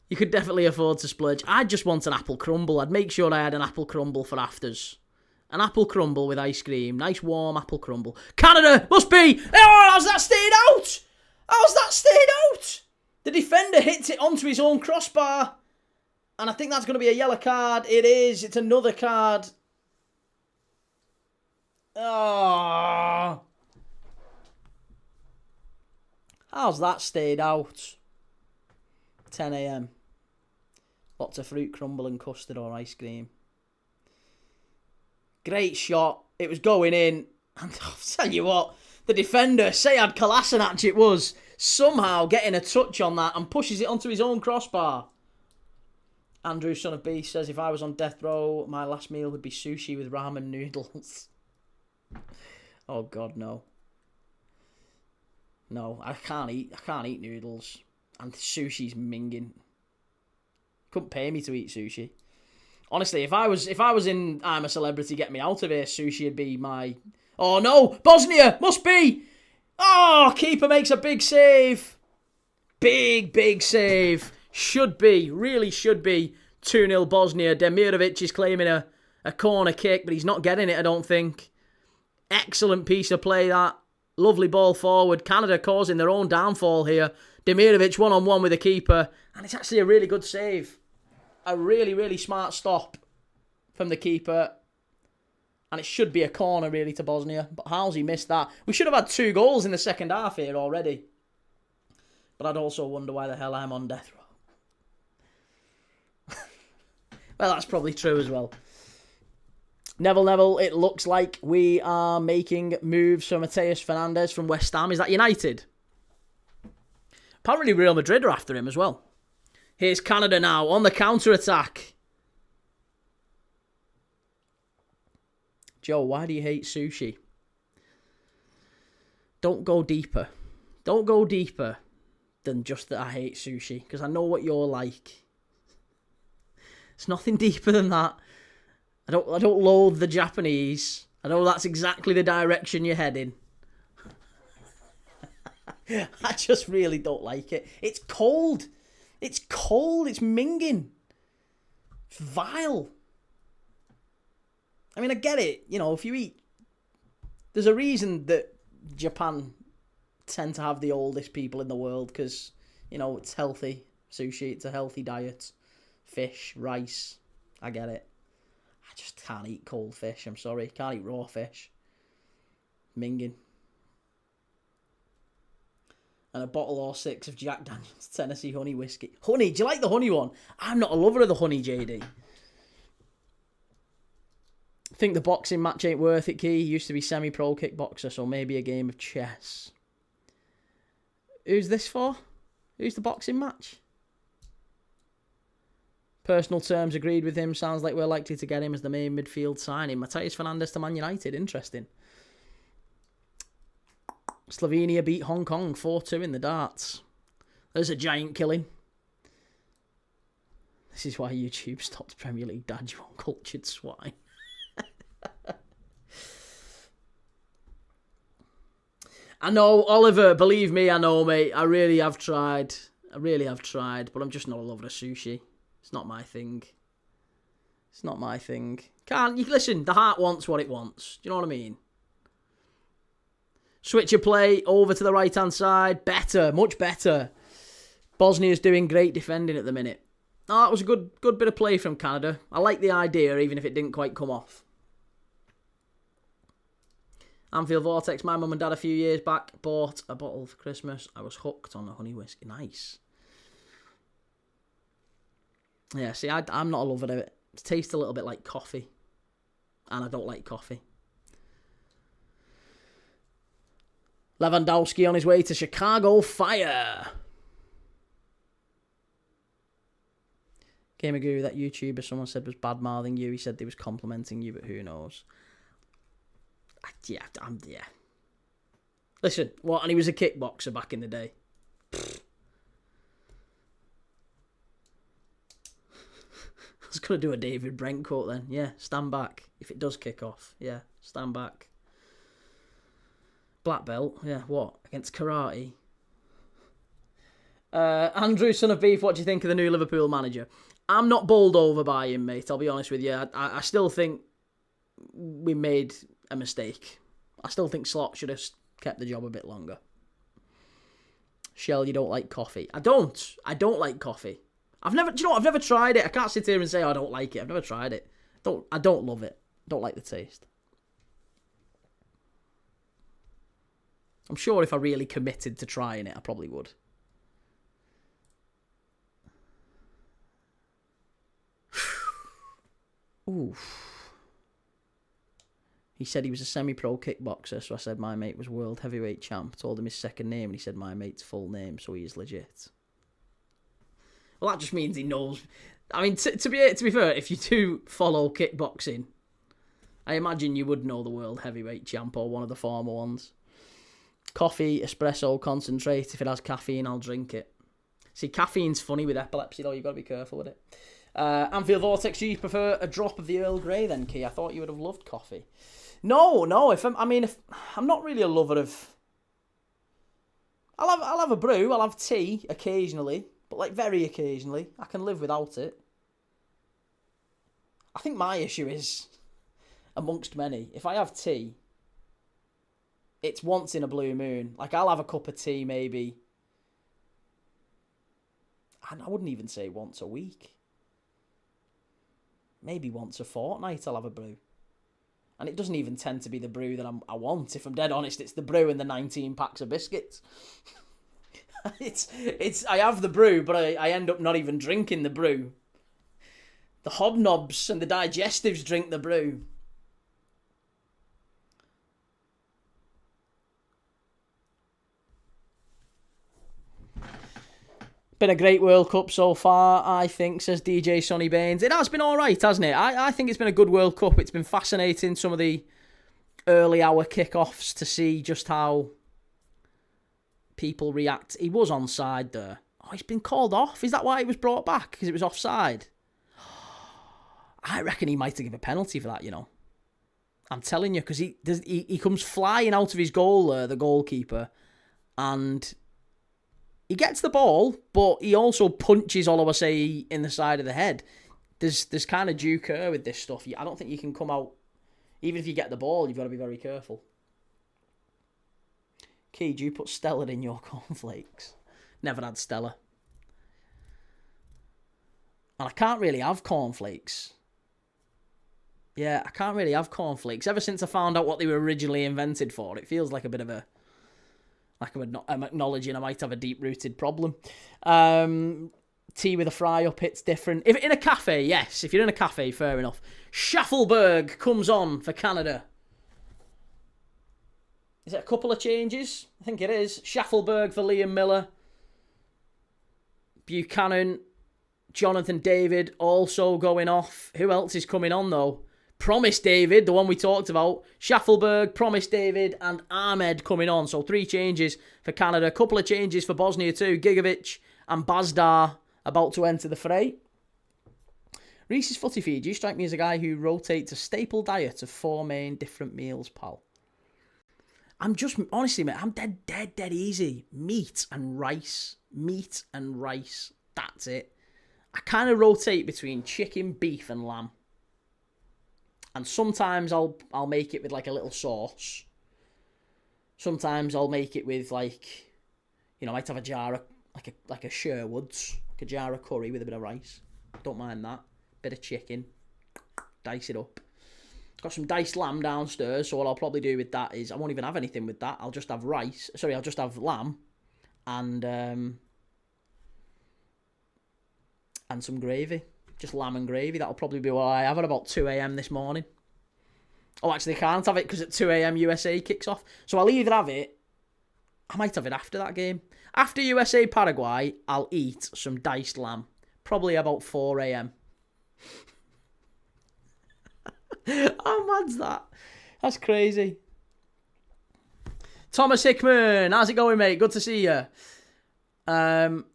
You could definitely afford to splurge. I'd just want an apple crumble. I'd make sure I had an apple crumble for afters. An apple crumble with ice cream. Nice warm apple crumble. Canada must be... Oh, how's that stayed out? How's that stayed out? The defender hits it onto his own crossbar. And I think that's going to be a yellow card. It is. It's another card. Oh. How's that stayed out? 10 a.m. Lots of fruit crumble and custard or ice cream. Great shot. It was going in. And I'll tell you what, the defender, Sergej Kolasinac it was, somehow getting a touch on that and pushes it onto his own crossbar. Andrew, son of Beast, says, if I was on death row, my last meal would be sushi with ramen noodles. Oh, God, no. No, I can't eat noodles. And sushi's minging. Couldn't pay me to eat sushi. Honestly, if I was in I'm a Celebrity, Get Me Out of Here, sushi would be my... Oh, no! Bosnia! Must be! Oh, keeper makes a big save. Big save. Should be, really should be 2-0 Bosnia. Demirovic is claiming a corner kick, but he's not getting it, I don't think. Excellent piece of play, that. Lovely ball forward. Canada causing their own downfall here. Demirovic one-on-one with the keeper. And it's actually a really good save. A really smart stop from the keeper. And it should be a corner, really, to Bosnia. But how's he missed that? We should have had 2 goals in the second half here already. But I'd also wonder why the hell I'm on death row. Well, that's probably true as well. Neville, it looks like we are making moves for Mateus Fernandes from West Ham. Is that United? Apparently Real Madrid are after him as well. Here's Canada now on the counter-attack. Joe, why do you hate sushi? Don't go deeper. Don't go deeper than just that I hate sushi, because I know what you're like. It's nothing deeper than that. I don't loathe the Japanese. I know that's exactly the direction you're heading. I just really don't like it. It's cold. It's cold. It's minging. It's vile. I mean, I get it. You know, if you eat... There's a reason that Japan tend to have the oldest people in the world, because, you know, it's healthy. Sushi, it's a healthy diet. Fish, rice. I get it. I just can't eat cold fish. I'm sorry. Can't eat raw fish. Minging. And a bottle or 6 of Jack Daniel's Tennessee honey whiskey. Honey, do you like the honey one? I'm not a lover of the honey, JD. I think the boxing match ain't worth it, Key. He used to be semi-pro kickboxer, so maybe a game of chess. Who's this for? Who's the boxing match? Personal terms agreed with him. Sounds like we're likely to get him as the main midfield signing. Mateus Fernandes to Man United. Interesting. Slovenia beat Hong Kong 4-2 in the darts. There's a giant killing. This is why YouTube stopped Premier League dad, you uncultured swine. I know, Oliver, believe me, I know, mate. I really have tried. But I'm just not a lover of sushi. It's not my thing. It's not my thing. Listen, the heart wants what it wants. Do you know what I mean? Switch your play over to the right-hand side. Better, much better. Bosnia's doing great defending at the minute. Oh, that was a good bit of play from Canada. I like the idea, even if it didn't quite come off. Anfield Vortex, my mum and dad a few years back bought a bottle for Christmas. I was hooked on the honey whiskey. Nice. Yeah, see, I'm not a lover of it. It tastes a little bit like coffee. And I don't like coffee. Lewandowski on his way to Chicago Fire. Gamer Guru, that YouTuber someone said was bad-mouthing you. He said they was complimenting you, but who knows? Yeah. Listen, what? And he was a kickboxer back in the day. I was going to do a David Brent quote then. Yeah, stand back. If it does kick off, yeah, stand back. Black belt, yeah, what? Against karate? Andrew, son of beef, what do you think of the new Liverpool manager? I'm not bowled over by him, mate, I'll be honest with you. I still think we made a mistake. I still think Slot should have kept the job a bit longer. Shell, you don't like coffee. I don't like coffee. I've never tried it. I can't sit here and say I don't like it. I've never tried it. I don't love it. Don't like the taste. I'm sure if I really committed to trying it, I probably would. Ooh. He said he was a semi-pro kickboxer, so I said my mate was world heavyweight champ. Told him his second name, and he said my mate's full name, so he is legit. Well, that just means he knows. I mean, to be fair, if you do follow kickboxing, I imagine you would know the world heavyweight champ or one of the former ones. Coffee, espresso, concentrate. If it has caffeine, I'll drink it. See, caffeine's funny with epilepsy, though. You've got to be careful with it. Anfield Vortex, do you prefer a drop of the Earl Grey then, Key? I thought you would have loved coffee. No. If I'm not really a lover of. I'll have a brew. I'll have tea occasionally, but like very occasionally. I can live without it. I think my issue is, amongst many, if I have tea, it's once in a blue moon. Like, I'll have a cup of tea maybe, and I wouldn't even say once a week. Maybe once a fortnight I'll have a brew. And it doesn't even tend to be the brew that I want. If I'm dead honest, it's the brew and the 19 packs of biscuits. I have the brew, but I end up not even drinking the brew. The hobnobs and the digestives drink the brew. Been a great World Cup so far, I think, says DJ Sonny Baines. It has been alright, hasn't it? I think it's been a good World Cup. It's been fascinating, some of the early hour kickoffs, to see just how people react. He was onside there. Oh, he's been called off. Is that why he was brought back? Because it was offside? I reckon he might have given a penalty for that, you know. I'm telling you, because he comes flying out of his goal there, the goalkeeper, and he gets the ball, but he also punches Oluwase in the side of the head. There's kind of due care with this stuff. I don't think you can come out, even if you get the ball, you've got to be very careful. Key, do you put Stella in your cornflakes? Never had Stella. And I can't really have cornflakes. Yeah, I can't really have cornflakes. Ever since I found out what they were originally invented for, it feels like a bit of a... like I'm acknowledging I might have a deep-rooted problem. Tea with a fry up, it's different. If in a cafe, yes. If you're in a cafe, fair enough. Schaffelberg comes on for Canada. Is it a couple of changes? I think it is. Schaffelberg for Liam Miller. Buchanan, Jonathan David also going off. Who else is coming on, though? Promise David, the one we talked about. Schaffelberg, Promise David, and Ahmed coming on. So 3 changes for Canada. A couple of changes for Bosnia too. Gigovic and Bazdar about to enter the fray. Reese's Footy Feed. You strike me as a guy who rotates a staple diet of 4 main different meals, pal. I'm just, honestly, mate, I'm dead easy. Meat and rice. Meat and rice. That's it. I kind of rotate between chicken, beef, and lamb. And sometimes I'll make it with like a little sauce. Sometimes I'll make it with like, you know, I might have a jar of like a Sherwood's, like a jar of curry with a bit of rice. Don't mind that. Bit of chicken. Dice it up. Got some diced lamb downstairs, so what I'll probably do with that is I won't even have anything with that. I'll just have rice. Sorry, I'll just have lamb and some gravy. Just lamb and gravy. That'll probably be what I have at about 2 a.m. this morning. Oh, actually, I can't have it because at 2 a.m. USA kicks off. So I'll either have it... I might have it after that game. After USA Paraguay, I'll eat some diced lamb. Probably about 4 a.m. How mad's that? That's crazy. Thomas Hickman, how's it going, mate? Good to see you. When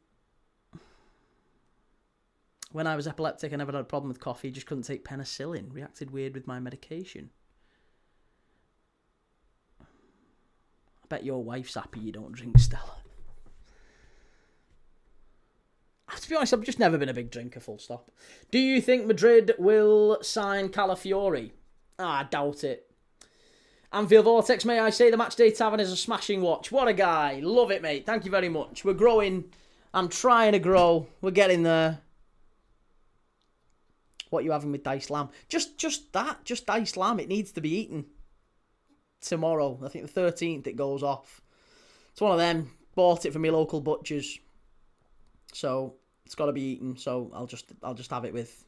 I was epileptic, I never had a problem with coffee. Just couldn't take penicillin. Reacted weird with my medication. I bet your wife's happy you don't drink Stella. To be honest, I've just never been a big drinker, full stop. Do you think Madrid will sign Calafiori? I doubt it. Anfield Vortex, may I say the Matchday Tavern is a smashing watch. What a guy. Love it, mate. Thank you very much. We're growing. I'm trying to grow. We're getting there. What are you having with diced lamb? Just that. Just diced lamb. It needs to be eaten tomorrow. I think the 13th it goes off. It's one of them. Bought it from my local butchers. So it's got to be eaten. So I'll just have it with.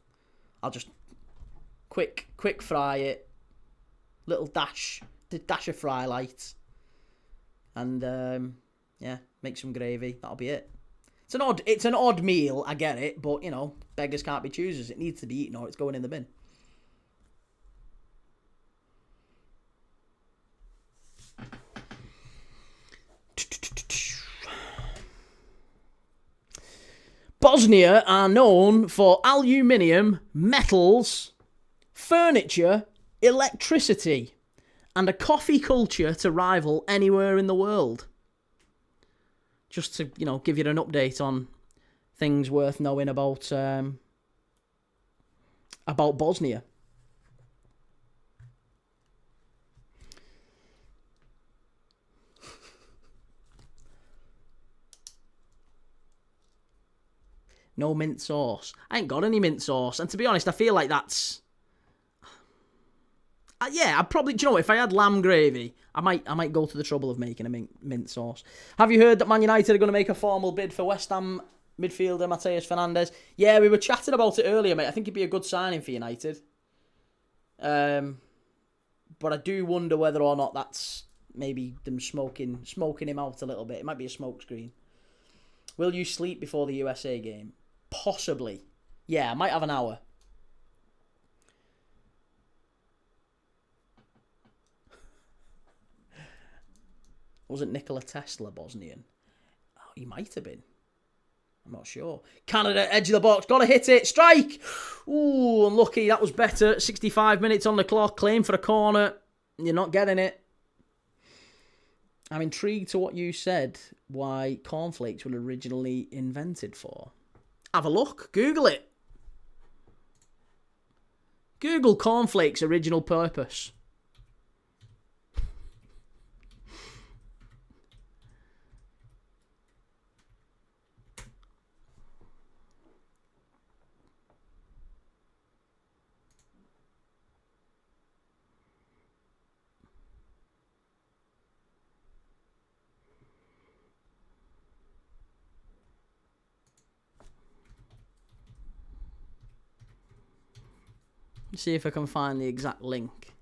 I'll just quick fry it. Little dash of fry light. And yeah, make some gravy. That'll be it. It's an odd meal, I get it, but you know, beggars can't be choosers. It needs to be eaten or it's going in the bin. Bosnia are known for aluminium, metals, furniture, electricity, and a coffee culture to rival anywhere in the world. Just to, you know, give you an update on things worth knowing about Bosnia. No mint sauce. I ain't got any mint sauce. And to be honest, I feel like that's... yeah, I'd probably... Do you know what? If I had lamb gravy, I might go to the trouble of making a mint sauce. Have you heard that Man United are going to make a formal bid for West Ham midfielder Mateus Fernandes? Yeah, we were chatting about it earlier, mate. I think it'd be a good signing for United. But I do wonder whether or not that's maybe them smoking him out a little bit. It might be a smokescreen. Will you sleep before the USA game? Possibly. Yeah, I might have an hour. Wasn't Nikola Tesla Bosnian? Oh, he might have been. I'm not sure. Canada, edge of the box. Got to hit it. Strike! Ooh, unlucky. That was better. 65 minutes on the clock. Claim for a corner. You're not getting it. I'm intrigued to what you said, why cornflakes were originally invented for. Have a look. Google it. Google cornflakes original purpose. See if I can find the exact link.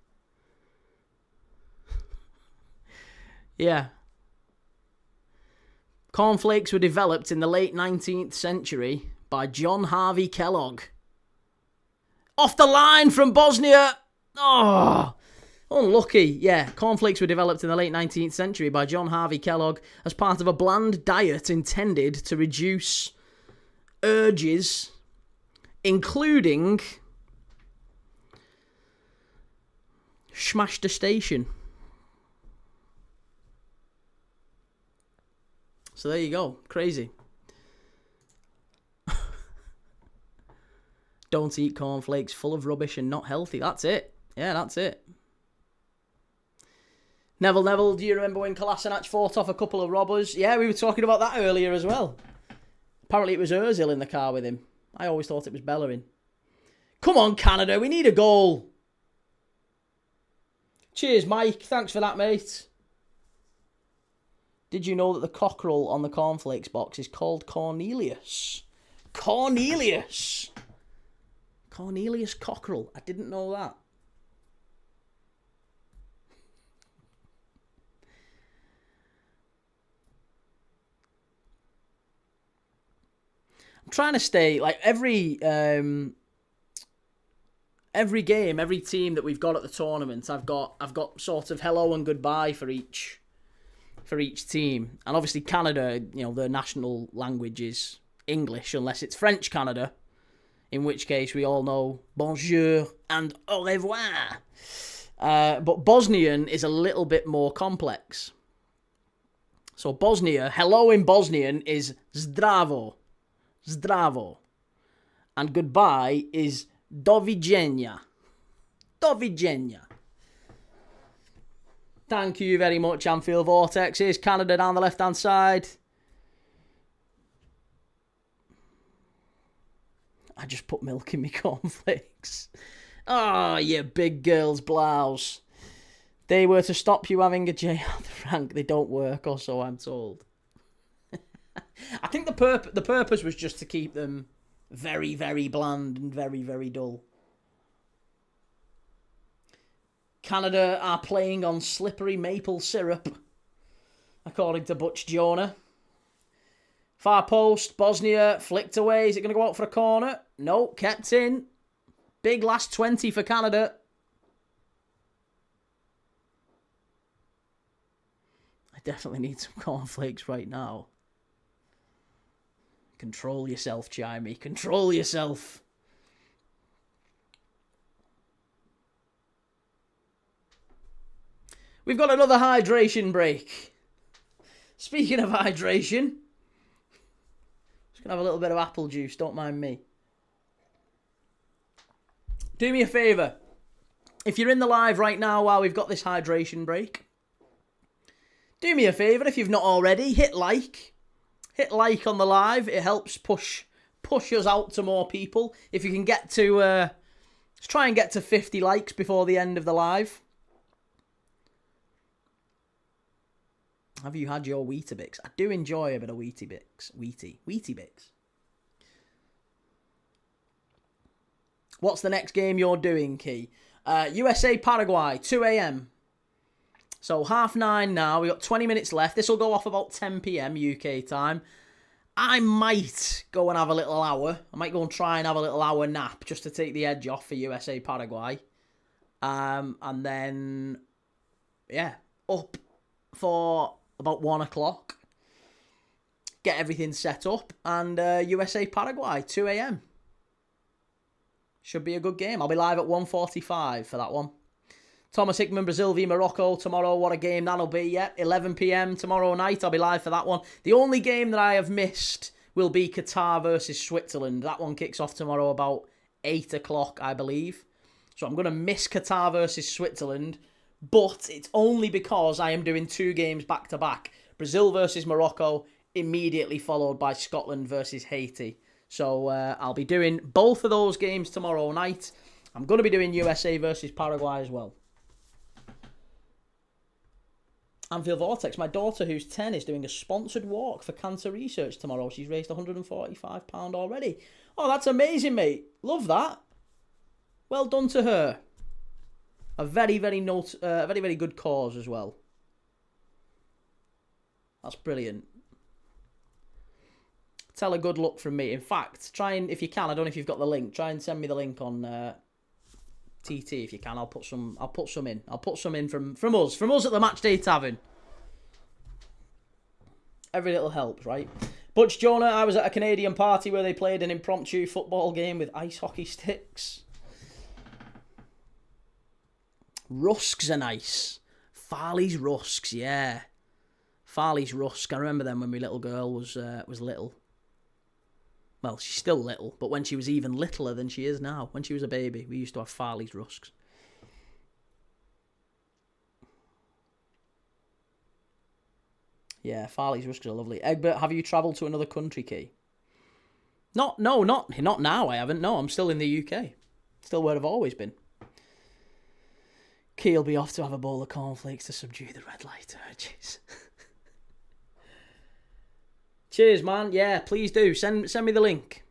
Yeah. Cornflakes were developed in the late 19th century by John Harvey Kellogg. Off the line from Bosnia! Oh, unlucky. Yeah, cornflakes were developed in the late 19th century by John Harvey Kellogg as part of a bland diet intended to reduce urges, including... Smashed a station. So there you go. Crazy. Don't eat cornflakes, full of rubbish and not healthy. That's it. Yeah, that's it. Neville, do you remember when Kolasinac fought off a couple of robbers? Yeah, we were talking about that earlier as well. Apparently it was Ozil in the car with him. I always thought it was Bellerin. Come on, Canada. We need a goal. Cheers, Mike. Thanks for that, mate. Did you know that the cockerel on the cornflakes box is called Cornelius? Cornelius cockerel. I didn't know that. I'm trying to stay, like, every game, every team that we've got at the tournament, I've got sort of hello and goodbye for each for each team. And obviously Canada, their national language is English, unless it's French Canada, in which case we all know bonjour and au revoir. But Bosnian is a little bit more complex. So Bosnia, hello in Bosnian is zdravo. Zdravo. And goodbye is doviđenja. Doviđenja. Thank you very much, Anfield Vortex. Here's Canada down the left-hand side. I just put milk in my cornflakes. Oh, you big girl's blouse. They were to stop you having a J out the rank. They don't work, or so I'm told. I think the purpose was just to keep them very, very bland and very, very dull. Canada are playing on slippery maple syrup, according to Butch Jonah. Far post, Bosnia flicked away. Is it going to go out for a corner? No, kept in. Big last 20 for Canada. I definitely need some cornflakes right now. Control yourself, Chimey. Control yourself. We've got another hydration break. Speaking of hydration, just going to have a little bit of apple juice, don't mind me. Do me a favour. If you're in the live right now while we've got this hydration break, do me a favour if you've not already, hit like. Hit like on the live. It helps push us out to more people. If you can get to, let's try and get to 50 likes before the end of the live. Have you had your Weetabix? I do enjoy a bit of Weetabix. Weetabix. What's the next game you're doing, Key? USA Paraguay, 2 a.m. So 9:30 now. We've got 20 minutes left. This will go off about 10 p.m. UK time. I might go and have a little hour. I might go and try and have a little hour nap just to take the edge off for USA Paraguay. And then, yeah, up for about 1 o'clock. Get everything set up. And USA Paraguay, 2 a.m. Should be a good game. I'll be live at 1:45 for that one. Thomas Hickman, Brazil v Morocco tomorrow. What a game that'll be, yeah. 11 p.m. tomorrow night. I'll be live for that one. The only game that I have missed will be Qatar versus Switzerland. That one kicks off tomorrow about 8 o'clock, I believe. So I'm going to miss Qatar versus Switzerland. But it's only because I am doing 2 games back-to-back. Brazil versus Morocco, immediately followed by Scotland versus Haiti. So I'll be doing both of those games tomorrow night. I'm going to be doing USA versus Paraguay as well. Anfield Vortex, my daughter who's 10 is doing a sponsored walk for cancer research tomorrow. She's raised £145 already. Oh, that's amazing, mate. Love that. Well done to her. A very, very good cause as well. That's brilliant. Tell her good luck from me. In fact, try and, if you can, I don't know if you've got the link, try and send me the link on TT if you can. I'll put some in. I'll put some in from us at the Matchday Tavern. Every little helps, right? Butch Jonah, I was at a Canadian party where they played an impromptu football game with ice hockey sticks. Rusks are nice. Farley's Rusks, yeah. Farley's Rusk. I remember them when my little girl was little. Well, she's still little, but when she was even littler than she is now, when she was a baby, we used to have Farley's Rusks. Yeah, Farley's Rusks are lovely. Egbert, have you travelled to another country, Key? Not now, I haven't. No, I'm still in the UK. Still where I've always been. Key'll be off to have a bowl of cornflakes to subdue the red light urges. Cheers, man. Yeah, please do. Send me the link.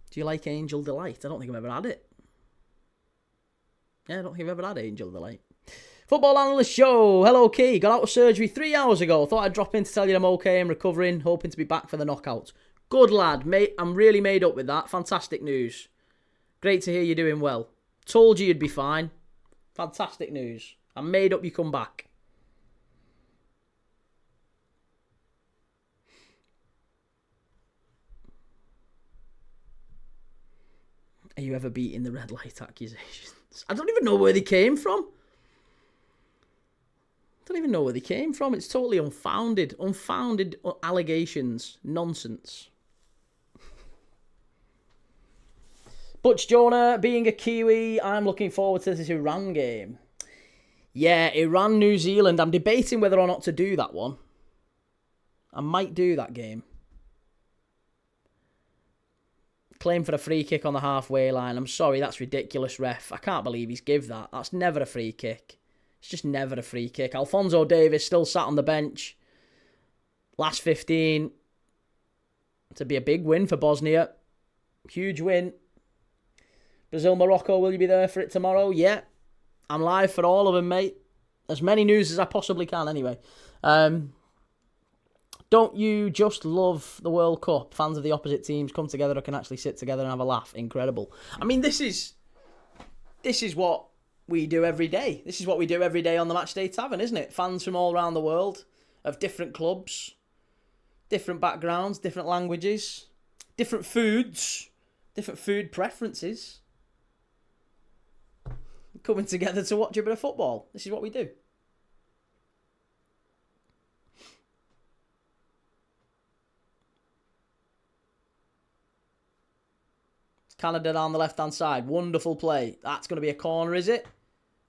Do you like Angel Delight? I don't think I've ever had it. Yeah, I don't think I've ever had Angel Delight. Football Analyst Show. Hello, Key. Got out of surgery 3 hours ago. Thought I'd drop in to tell you I'm okay and recovering. Hoping to be back for the knockouts. Good lad, mate. I'm really made up with that. Fantastic news. Great to hear you're doing well. Told you you'd be fine. Fantastic news. I'm made up you come back. Are you ever beating the red light accusations? I don't even know where they came from. It's totally unfounded. Unfounded allegations. Nonsense. Butch Jonah, being a Kiwi, I'm looking forward to this Iran game. Yeah, Iran, New Zealand. I'm debating whether or not to do that one. I might do that game. Claim for a free kick on the halfway line. I'm sorry, that's ridiculous, ref. I can't believe he's give that. That's never a free kick. It's just never a free kick. Alphonso Davies still sat on the bench. Last 15. To be a big win for Bosnia. Huge win. Brazil, Morocco, will you be there for it tomorrow? Yeah. I'm live for all of them, mate. As many news as I possibly can, anyway. Don't you just love the World Cup? Fans of the opposite teams come together or can actually sit together and have a laugh. Incredible. I mean, this is what we do every day. This is what we do every day on the Matchday Tavern, isn't it? Fans from all around the world of different clubs, different backgrounds, different languages, different foods, different food preferences. Coming together to watch a bit of football. This is what we do. Canada down the left-hand side. Wonderful play. That's going to be a corner, is it?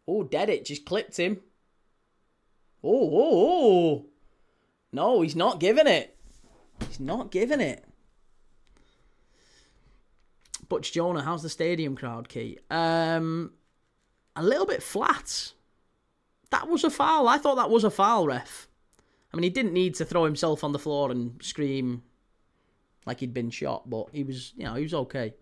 Oh, Dedic just clipped him. Oh. No, he's not giving it. He's not giving it. Butch Jonah, how's the stadium crowd, Key? A little bit flat. That was a foul. I thought that was a foul, ref. I mean, he didn't need to throw himself on the floor and scream like he'd been shot, but he was, he was okay.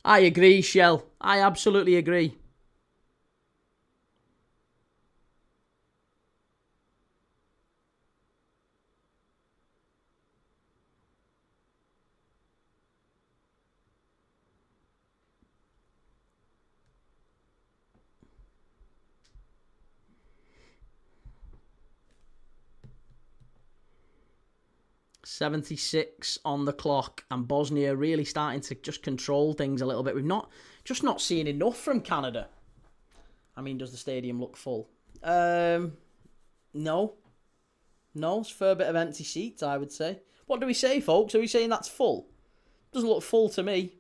I agree, Shell. I absolutely agree. .76 on the clock, and Bosnia really starting to just control things a little bit. We've not seen enough from Canada. I mean, does the stadium look full? No. It's a fair bit of empty seats, I would say. What do we say, folks? Are we saying that's full? Doesn't look full to me.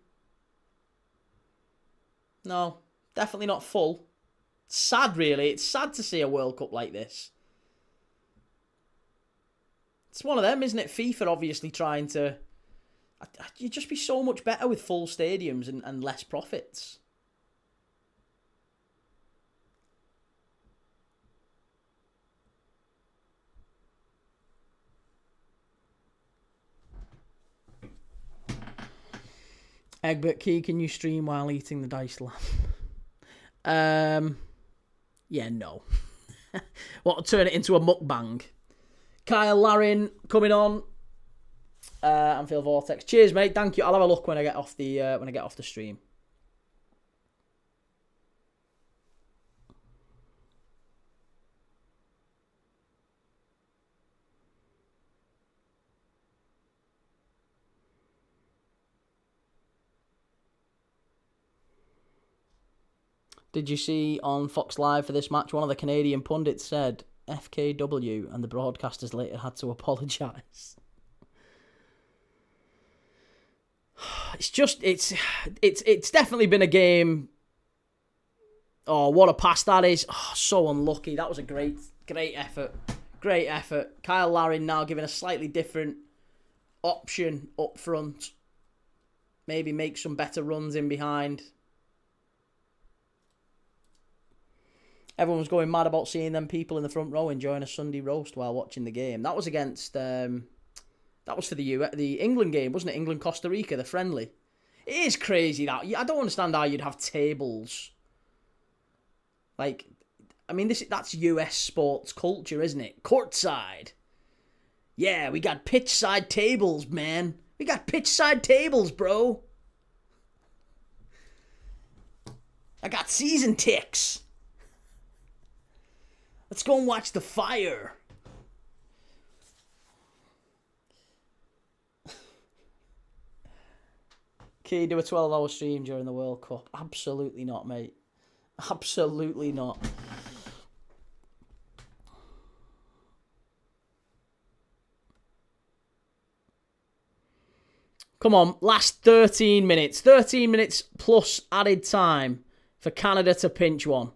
No, definitely not full. It's sad, really. It's sad to see a World Cup like this. It's one of them, isn't it? FIFA obviously trying to... You'd just be so much better with full stadiums and less profits. Egbert Key, can you stream while eating the diced lamb? Yeah, no. What, turn it into a mukbang? Kyle Larin coming on. Anfield Vortex. Cheers, mate. Thank you. I'll have a look when I get off the stream. Did you see on Fox Live for this match, one of the Canadian pundits said FKW, and the broadcasters later had to apologise. It's definitely been a game. Oh, what a pass that is. Oh, so unlucky. That was a great effort. Great effort. Kyle Larin now giving a slightly different option up front. Maybe make some better runs in behind. Everyone was going mad about seeing them people in the front row enjoying a Sunday roast while watching the game. That was against... that was for the England game, wasn't it? England-Costa Rica, the friendly. It is crazy that... I don't understand how you'd have tables. Like, I mean, that's US sports culture, isn't it? Courtside. Yeah, we got pitch side tables, man. We got pitch side tables, bro. I got season ticks. Let's go and watch the Fire. Can you do a 12-hour stream during the World Cup? Absolutely not, mate. Absolutely not. Come on, last 13 minutes. 13 minutes plus added time for Canada to pinch one.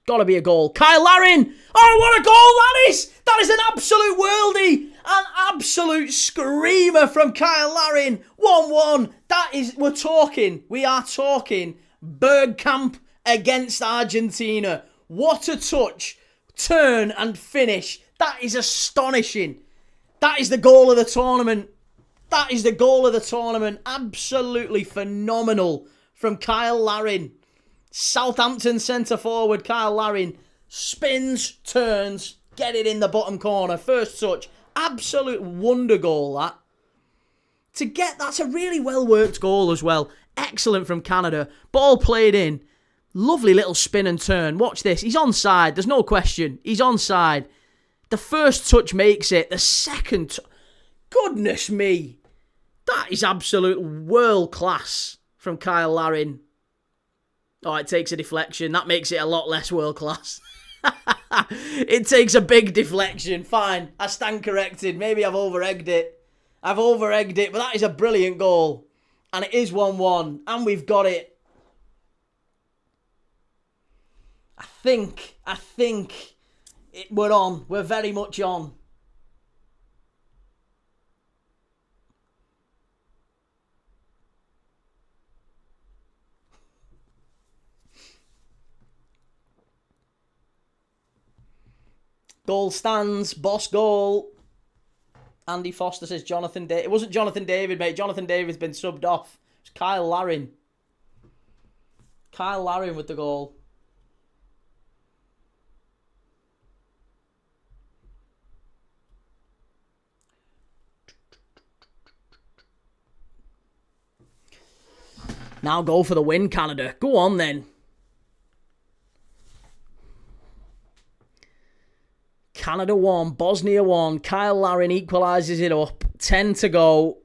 Got to be a goal. Kyle Larin! Oh, what a goal that is! That is an absolute worldie! An absolute screamer from Kyle Larin. 1-1. We are talking Bergkamp against Argentina. What a touch. Turn and finish. That is astonishing. That is the goal of the tournament. That is the goal of the tournament. Absolutely phenomenal from Kyle Larin. Southampton centre forward Kyle Larin spins, turns, get it in the bottom corner. First touch. Absolute wonder goal, that. That's a really well worked goal as well. Excellent from Canada. Ball played in. Lovely little spin and turn. Watch this. He's onside. There's no question. He's onside. The first touch makes it. The second goodness me. That is absolute world class from Kyle Larin. Oh, it takes a deflection. That makes it a lot less world class. It takes a big deflection. Fine. I stand corrected. Maybe I've over-egged it. But that is a brilliant goal. And it is 1-1. And we've got it. I think we're on. We're very much on. Goal stands. Boss goal. Andy Foster says Jonathan David. It wasn't Jonathan David, mate. Jonathan David's been subbed off. It's Kyle Larin. Kyle Larin with the goal. Now go for the win, Canada. Go on, then. Canada won. Bosnia won. Kyle Larin equalises it up. 10 to go.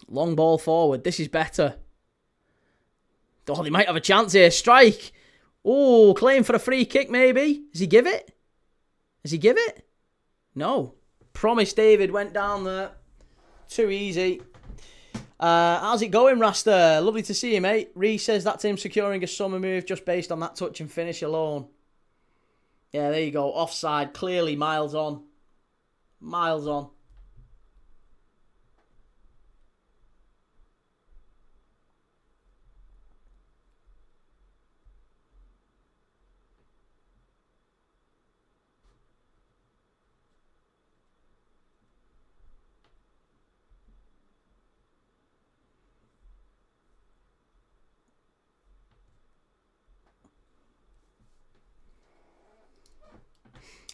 Long ball forward. This is better. Oh, they might have a chance here. Strike. Oh, claim for a free kick, maybe. Does he give it? No. Promise David went down there. Too easy. How's it going, Rasta? Lovely to see you, mate. Ree says that's him securing a summer move just based on that touch and finish alone. Yeah, there you go. Offside. Clearly miles on. Miles on.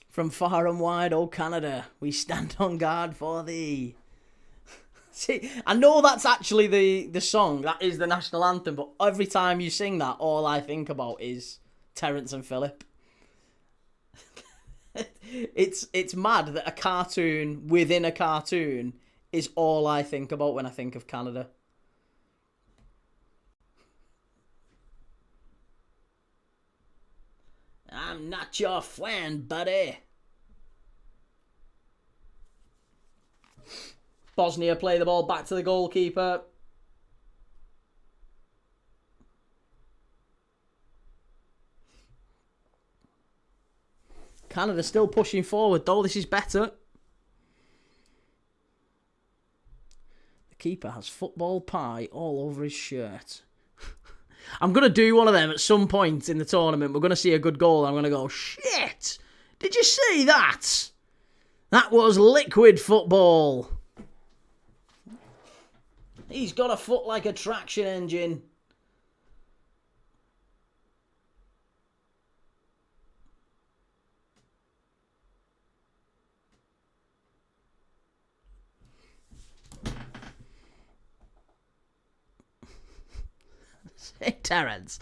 From far and wide, oh Canada, we stand on guard for thee. See, I know that's actually the song, that is the national anthem, but every time you sing that, all I think about is Terence and Phillip. It's mad that a cartoon within a cartoon is all I think about when I think of Canada. I'm not your friend, buddy. Bosnia play the ball back to the goalkeeper. Canada still pushing forward, though. This is better. The keeper has football pie all over his shirt. I'm going to do one of them at some point in the tournament. We're going to see a good goal. And I'm going to go, shit! Did you see that? That was liquid football. He's got a foot like a traction engine. Hey, Terence.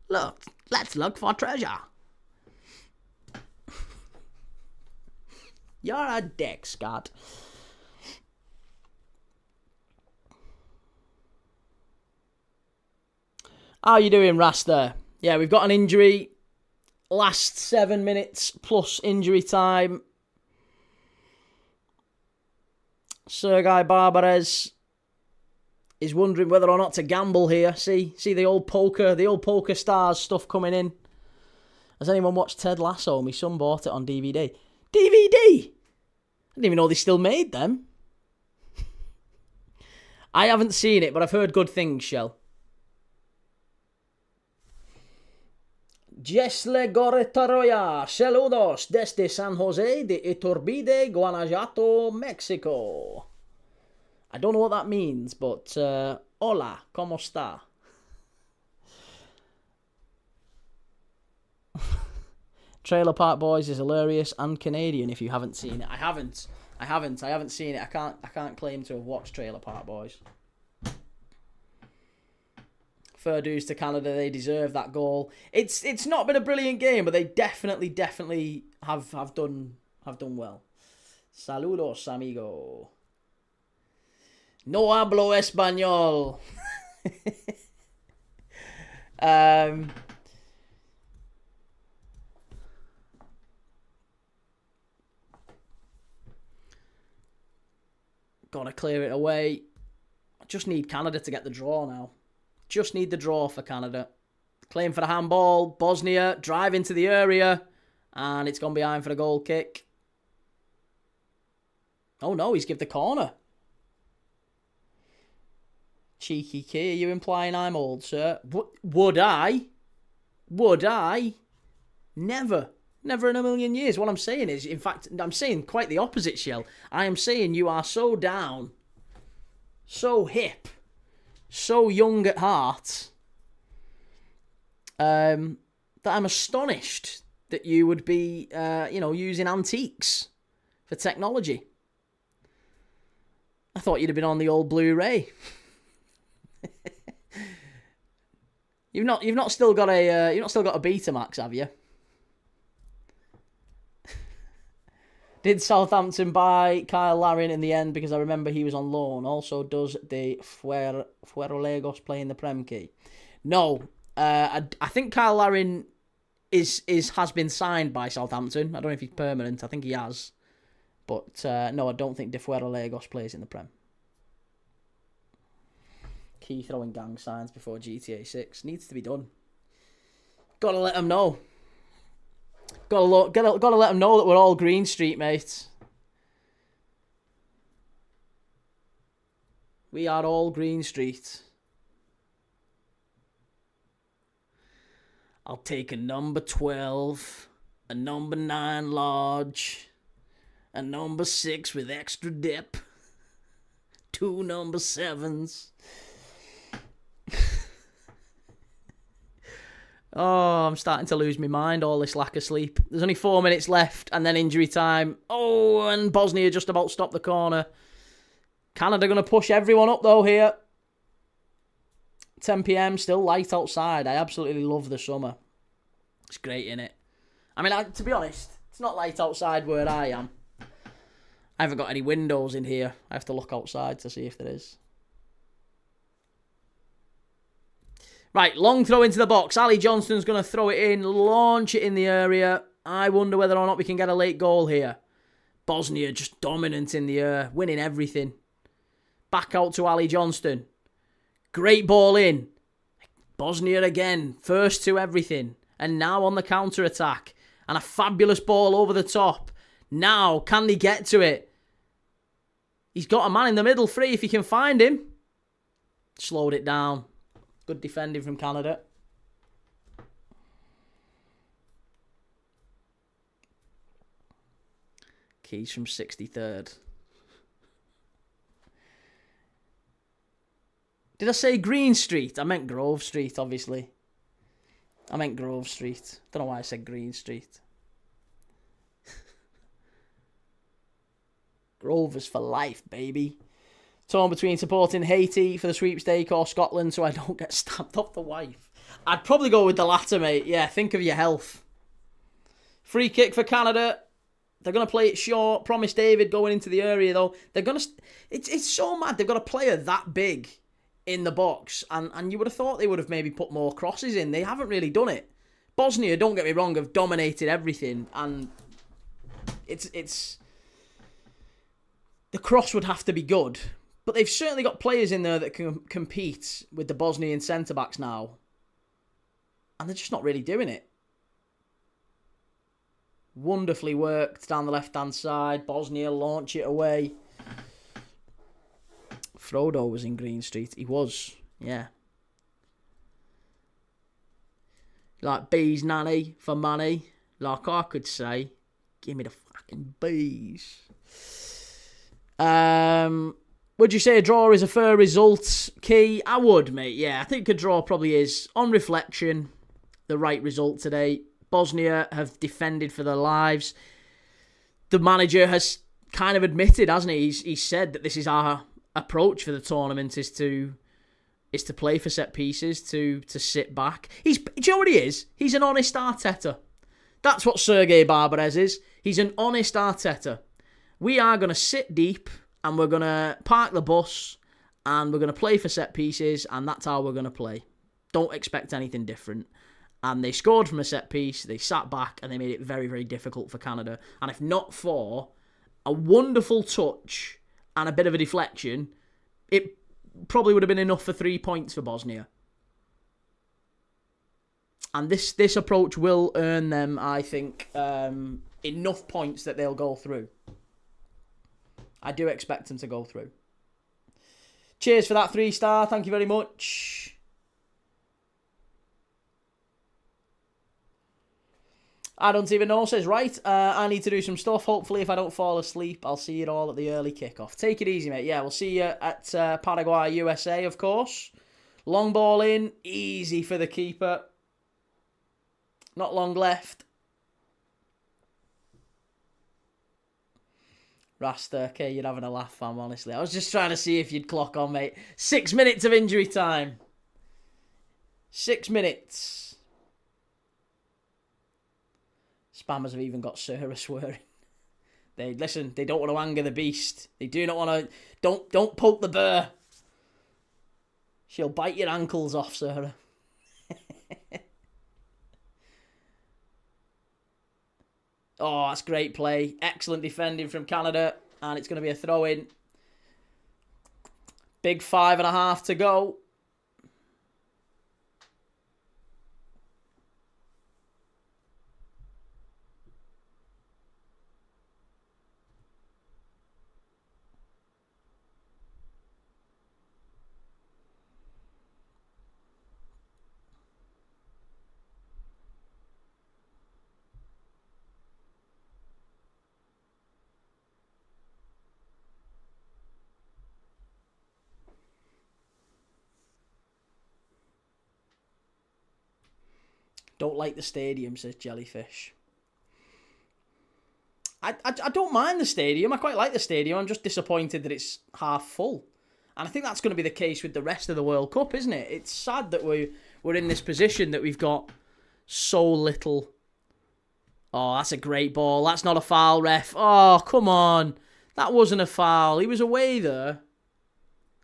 Look, let's look for treasure. You're a dick, Scott. How you doing, Rasta? Yeah, we've got an injury. Last 7 minutes plus injury time. Sergej Barbarez is wondering whether or not to gamble here. See the old poker stars stuff coming in. Has anyone watched Ted Lasso? My son bought it on DVD. DVD? I didn't even know they still made them. I haven't seen it, but I've heard good things, Shell. Jesle Goretaroya, saludos desde San Jose de Iturbide, Guanajuato, Mexico. I don't know what that means, but hola, ¿cómo está? Trailer Park Boys is hilarious and Canadian if you haven't seen it. I haven't seen it. I can't claim to have watched Trailer Park Boys. Fair dues to Canada, they deserve that goal. It's not been a brilliant game, but they definitely have done well. Saludos, amigo. No hablo español. Gotta clear it away. I just need Canada to get the draw now. Just need the draw for Canada. Claim for the handball. Bosnia drive into the area. And it's gone behind for the goal kick. Oh no, he's give the corner. Cheeky key, are you implying I'm old, sir? Would I? Never. Never in a million years. What I'm saying is, in fact, I'm saying quite the opposite, Shell. I am saying you are so down, so hip, so young at heart, that I'm astonished that you would be, using antiques for technology. I thought you'd have been on the old Blu-ray. You've not still got a Betamax, have you? Did Southampton buy Kyle Larin in the end? Because I remember he was on loan. Also, does the Fuerolegos play in the Prem key? No. I think Kyle Larin has been signed by Southampton. I don't know if he's permanent. I think he has. But no, I don't think De Fuerolegos plays in the Prem. Key throwing gang signs before GTA 6. Needs to be done. Gotta let them know. Gotta let them know that we're all Green Street, mate. We are all Green Street. I'll take a number 12, a number 9 large, a number 6 with extra dip, 2 number 7s. Oh, I'm starting to lose my mind, all this lack of sleep. There's only 4 minutes left, and then injury time. Oh, and Bosnia just about stopped the corner. Canada going to push everyone up, though, here. 10 p.m, still light outside. I absolutely love the summer. It's great, innit? I mean, to be honest, it's not light outside where I am. I haven't got any windows in here. I have to look outside to see if there is. Right, long throw into the box. Ali Johnston's going to throw it in, launch it in the area. I wonder whether or not we can get a late goal here. Bosnia just dominant in the air, winning everything. Back out to Ali Johnston. Great ball in. Bosnia again, first to everything. And now on the counter-attack. And a fabulous ball over the top. Now, can they get to it? He's got a man in the middle free if he can find him. Slowed it down. Good defending from Canada. Keys from 63rd. Did I say Green Street? I meant Grove Street, obviously. I meant Grove Street. Don't know why I said Green Street. Grovers for life, baby. Torn between supporting Haiti for the sweepstake or Scotland so I don't get stabbed off the wife. I'd probably go with the latter, mate. Yeah, think of your health. Free kick for Canada. They're going to play it short. Promise David going into the area, though. They're going to... It's so mad. They've got a player that big in the box, and you would have thought they would have maybe put more crosses in. They haven't really done it. Bosnia, don't get me wrong, have dominated everything, and it's... The cross would have to be good, but they've certainly got players in there that can compete with the Bosnian centre-backs now, and they're just not really doing it. Wonderfully worked down the left-hand side. Bosnia launch it away. Frodo was in Green Street. He was, yeah. Like bees nanny for money. Like I could say, give me the fucking bees. Would you say a draw is a fair result, Key? I would, mate. Yeah, I think a draw probably is, on reflection, the right result today. Bosnia have defended for their lives. The manager has kind of admitted, hasn't he? He's said that this is our approach for the tournament is to play for set pieces, to sit back. Do you know what he is? He's an honest Arteta. That's what Sergej Barbarez is. He's an honest Arteta. We are going to sit deep and we're going to park the bus and we're going to play for set pieces and that's how we're going to play. Don't expect anything different. And they scored from a set piece, they sat back, and they made it very, very difficult for Canada. And if not for a wonderful touch and a bit of a deflection, it probably would have been enough for 3 points for Bosnia. And this approach will earn them, I think, enough points that they'll go through. I do expect them to go through. Cheers for that 3-star. Thank you very much. I don't even know, says, right, I need to do some stuff. Hopefully, if I don't fall asleep, I'll see you all at the early kickoff. Take it easy, mate. Yeah, we'll see you at Paraguay, USA, of course. Long ball in. Easy for the keeper. Not long left. Rasta, okay, you're having a laugh, fam, honestly. I was just trying to see if you'd clock on, mate. 6 minutes of injury time. 6 minutes. Spammers have even got Sarah swearing. They don't want to anger the beast. They do not want to... Don't poke the bear. She'll bite your ankles off, Sarah. Oh, that's great play. Excellent defending from Canada. And it's going to be a throw-in. Big 5.5 to go. Don't like the stadium, says Jellyfish. I don't mind the stadium. I quite like the stadium. I'm just disappointed that it's half full. And I think that's going to be the case with the rest of the World Cup, isn't it? It's sad that we're in this position that we've got so little. Oh, that's a great ball. That's not a foul, ref. Oh, come on. That wasn't a foul. He was away there.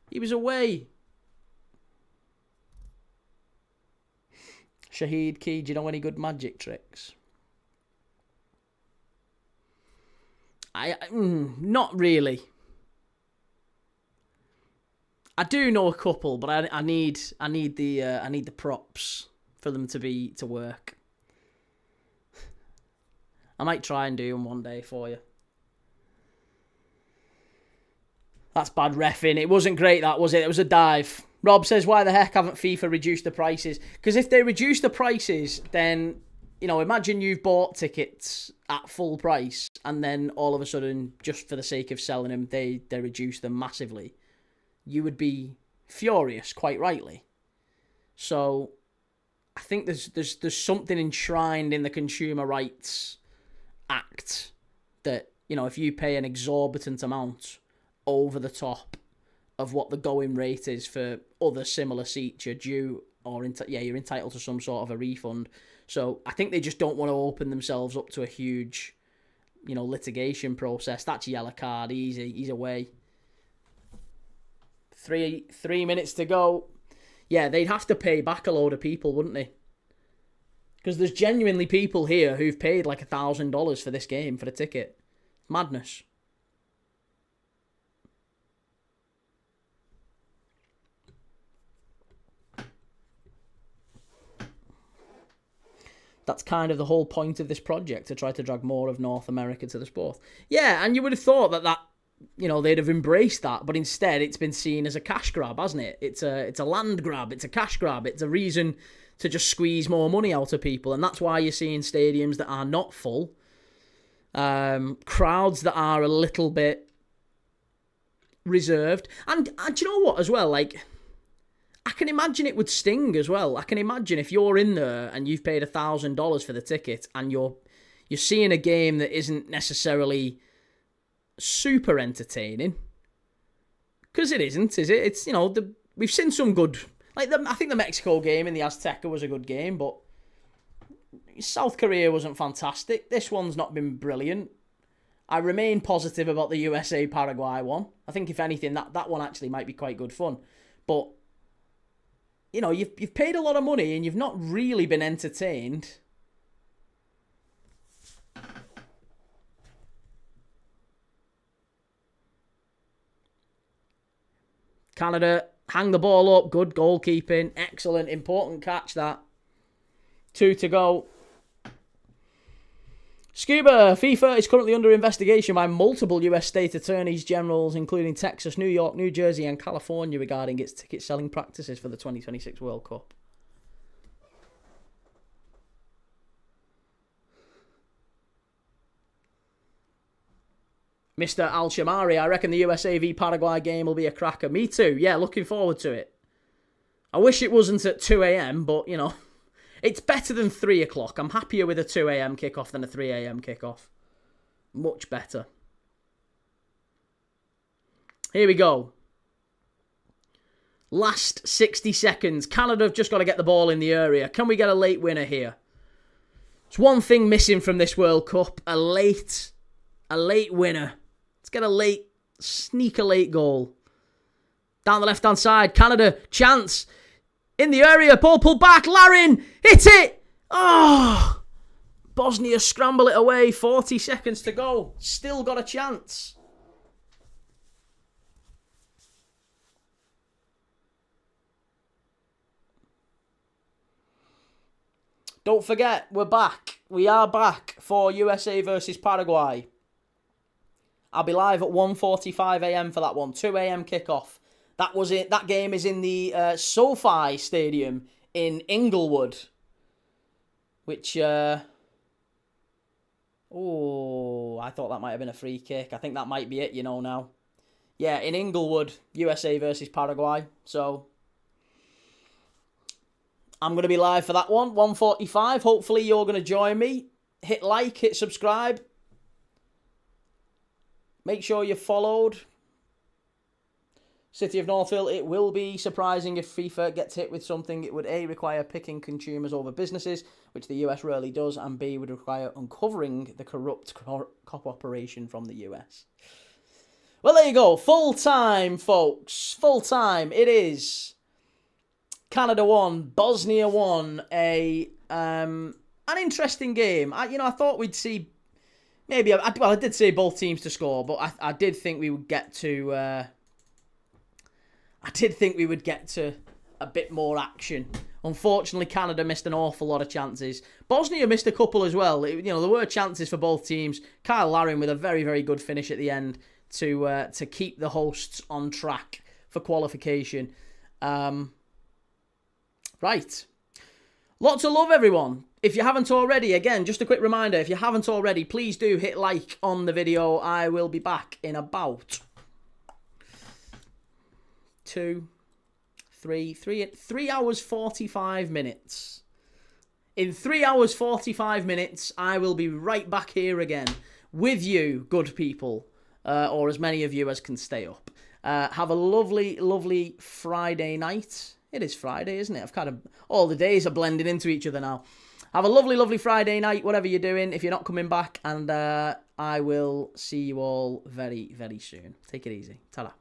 He was away. Shahid Key, do you know any good magic tricks? Not really. I do know a couple, but I need the props for them to work. I might try and do them one day for you. That's bad reffing. It wasn't great, that was it? It was a dive. Rob says, why the heck haven't FIFA reduced the prices? Because if they reduce the prices, then, you know, imagine you've bought tickets at full price and then all of a sudden, just for the sake of selling them, they reduce them massively. You would be furious, quite rightly. So I think there's something enshrined in the Consumer Rights Act that, you know, if you pay an exorbitant amount over the top of what the going rate is for other similar seats, you're due, or you're entitled to some sort of a refund. So I think they just don't want to open themselves up to a huge, you know, litigation process. That's a yellow card, easy. He's away. 3 minutes to go. Yeah, they'd have to pay back a load of people, wouldn't they? Because there's genuinely people here who've paid like $1,000 for this game, for the ticket. Madness. That's kind of the whole point of this project, to try to drag more of North America to the sport. Yeah, and you would have thought that you know, they'd have embraced that, but instead it's been seen as a cash grab, hasn't it? It's a land grab, it's a cash grab, it's a reason to just squeeze more money out of people, and that's why you're seeing stadiums that are not full, crowds that are a little bit reserved, and do you know what as well, like, I can imagine it would sting as well. I can imagine if you're in there and you've paid $1,000 for the ticket and you're seeing a game that isn't necessarily super entertaining, because it isn't, is it? It's, you know, we've seen some good, like I think the Mexico game in the Azteca was a good game, but South Korea wasn't fantastic. This one's not been brilliant. I remain positive about the USA Paraguay one. I think if anything, that one actually might be quite good fun, but you know, you've paid a lot of money and you've not really been entertained. Canada, hang the ball up. Good goalkeeping. Excellent. Important catch, that. 2 to go. Scuba, FIFA is currently under investigation by multiple US state attorneys generals, including Texas, New York, New Jersey, and California, regarding its ticket selling practices for the 2026 World Cup. Mr. Al-Shamari, I reckon the USA v Paraguay game will be a cracker. Me too. Yeah, looking forward to it. I wish it wasn't at 2 a.m, but, you know, it's better than 3 o'clock. I'm happier with a 2 a.m. kickoff than a 3 a.m. kickoff. Much better. Here we go. Last 60 seconds. Canada have just got to get the ball in the area. Can we get a late winner here? It's one thing missing from this World Cup. A late winner. Let's get sneak a late goal. Down the left-hand side. Canada, chance. In the area, ball pulled back, Larin, hit it! Oh! Bosnia scramble it away, 40 seconds to go. Still got a chance. Don't forget, we're back. We are back for USA versus Paraguay. I'll be live at 1:45 a.m. for that one, 2 a.m. kickoff. That was it. That game is in the SoFi Stadium in Inglewood, which, I thought that might have been a free kick. I think that might be it, you know, now. Yeah, in Inglewood, USA versus Paraguay. So, I'm going to be live for that one, 1:45. Hopefully, you're going to join me. Hit like, hit subscribe. Make sure you're followed. City of Northville, it will be surprising if FIFA gets hit with something. It would A, require picking consumers over businesses, which the US rarely does, and B, would require uncovering the corrupt cooperation from the US. Well, there you go. Full time, folks. Full time. It is Canada 1, Bosnia 1. An interesting game. I thought we'd see maybe. I did say both teams to score, but I did think we would get to. I did think we would get to a bit more action. Unfortunately, Canada missed an awful lot of chances. Bosnia missed a couple as well. There were chances for both teams. Kyle Larin with a very, very good finish at the end to keep the hosts on track for qualification. Right. Lots of love, everyone. If you haven't already, again, just a quick reminder, if you haven't already, please do hit like on the video. I will be back in about 2, 3 hours 45 minutes. In 3 hours 45 minutes, I will be right back here again with you, good people, or as many of you as can stay up. Have a lovely, lovely Friday night. It is Friday, isn't it? I've kind of, all the days are blending into each other now. Have a lovely, lovely Friday night, whatever you're doing, if you're not coming back, and I will see you all very, very soon. Take it easy. Ta-ra.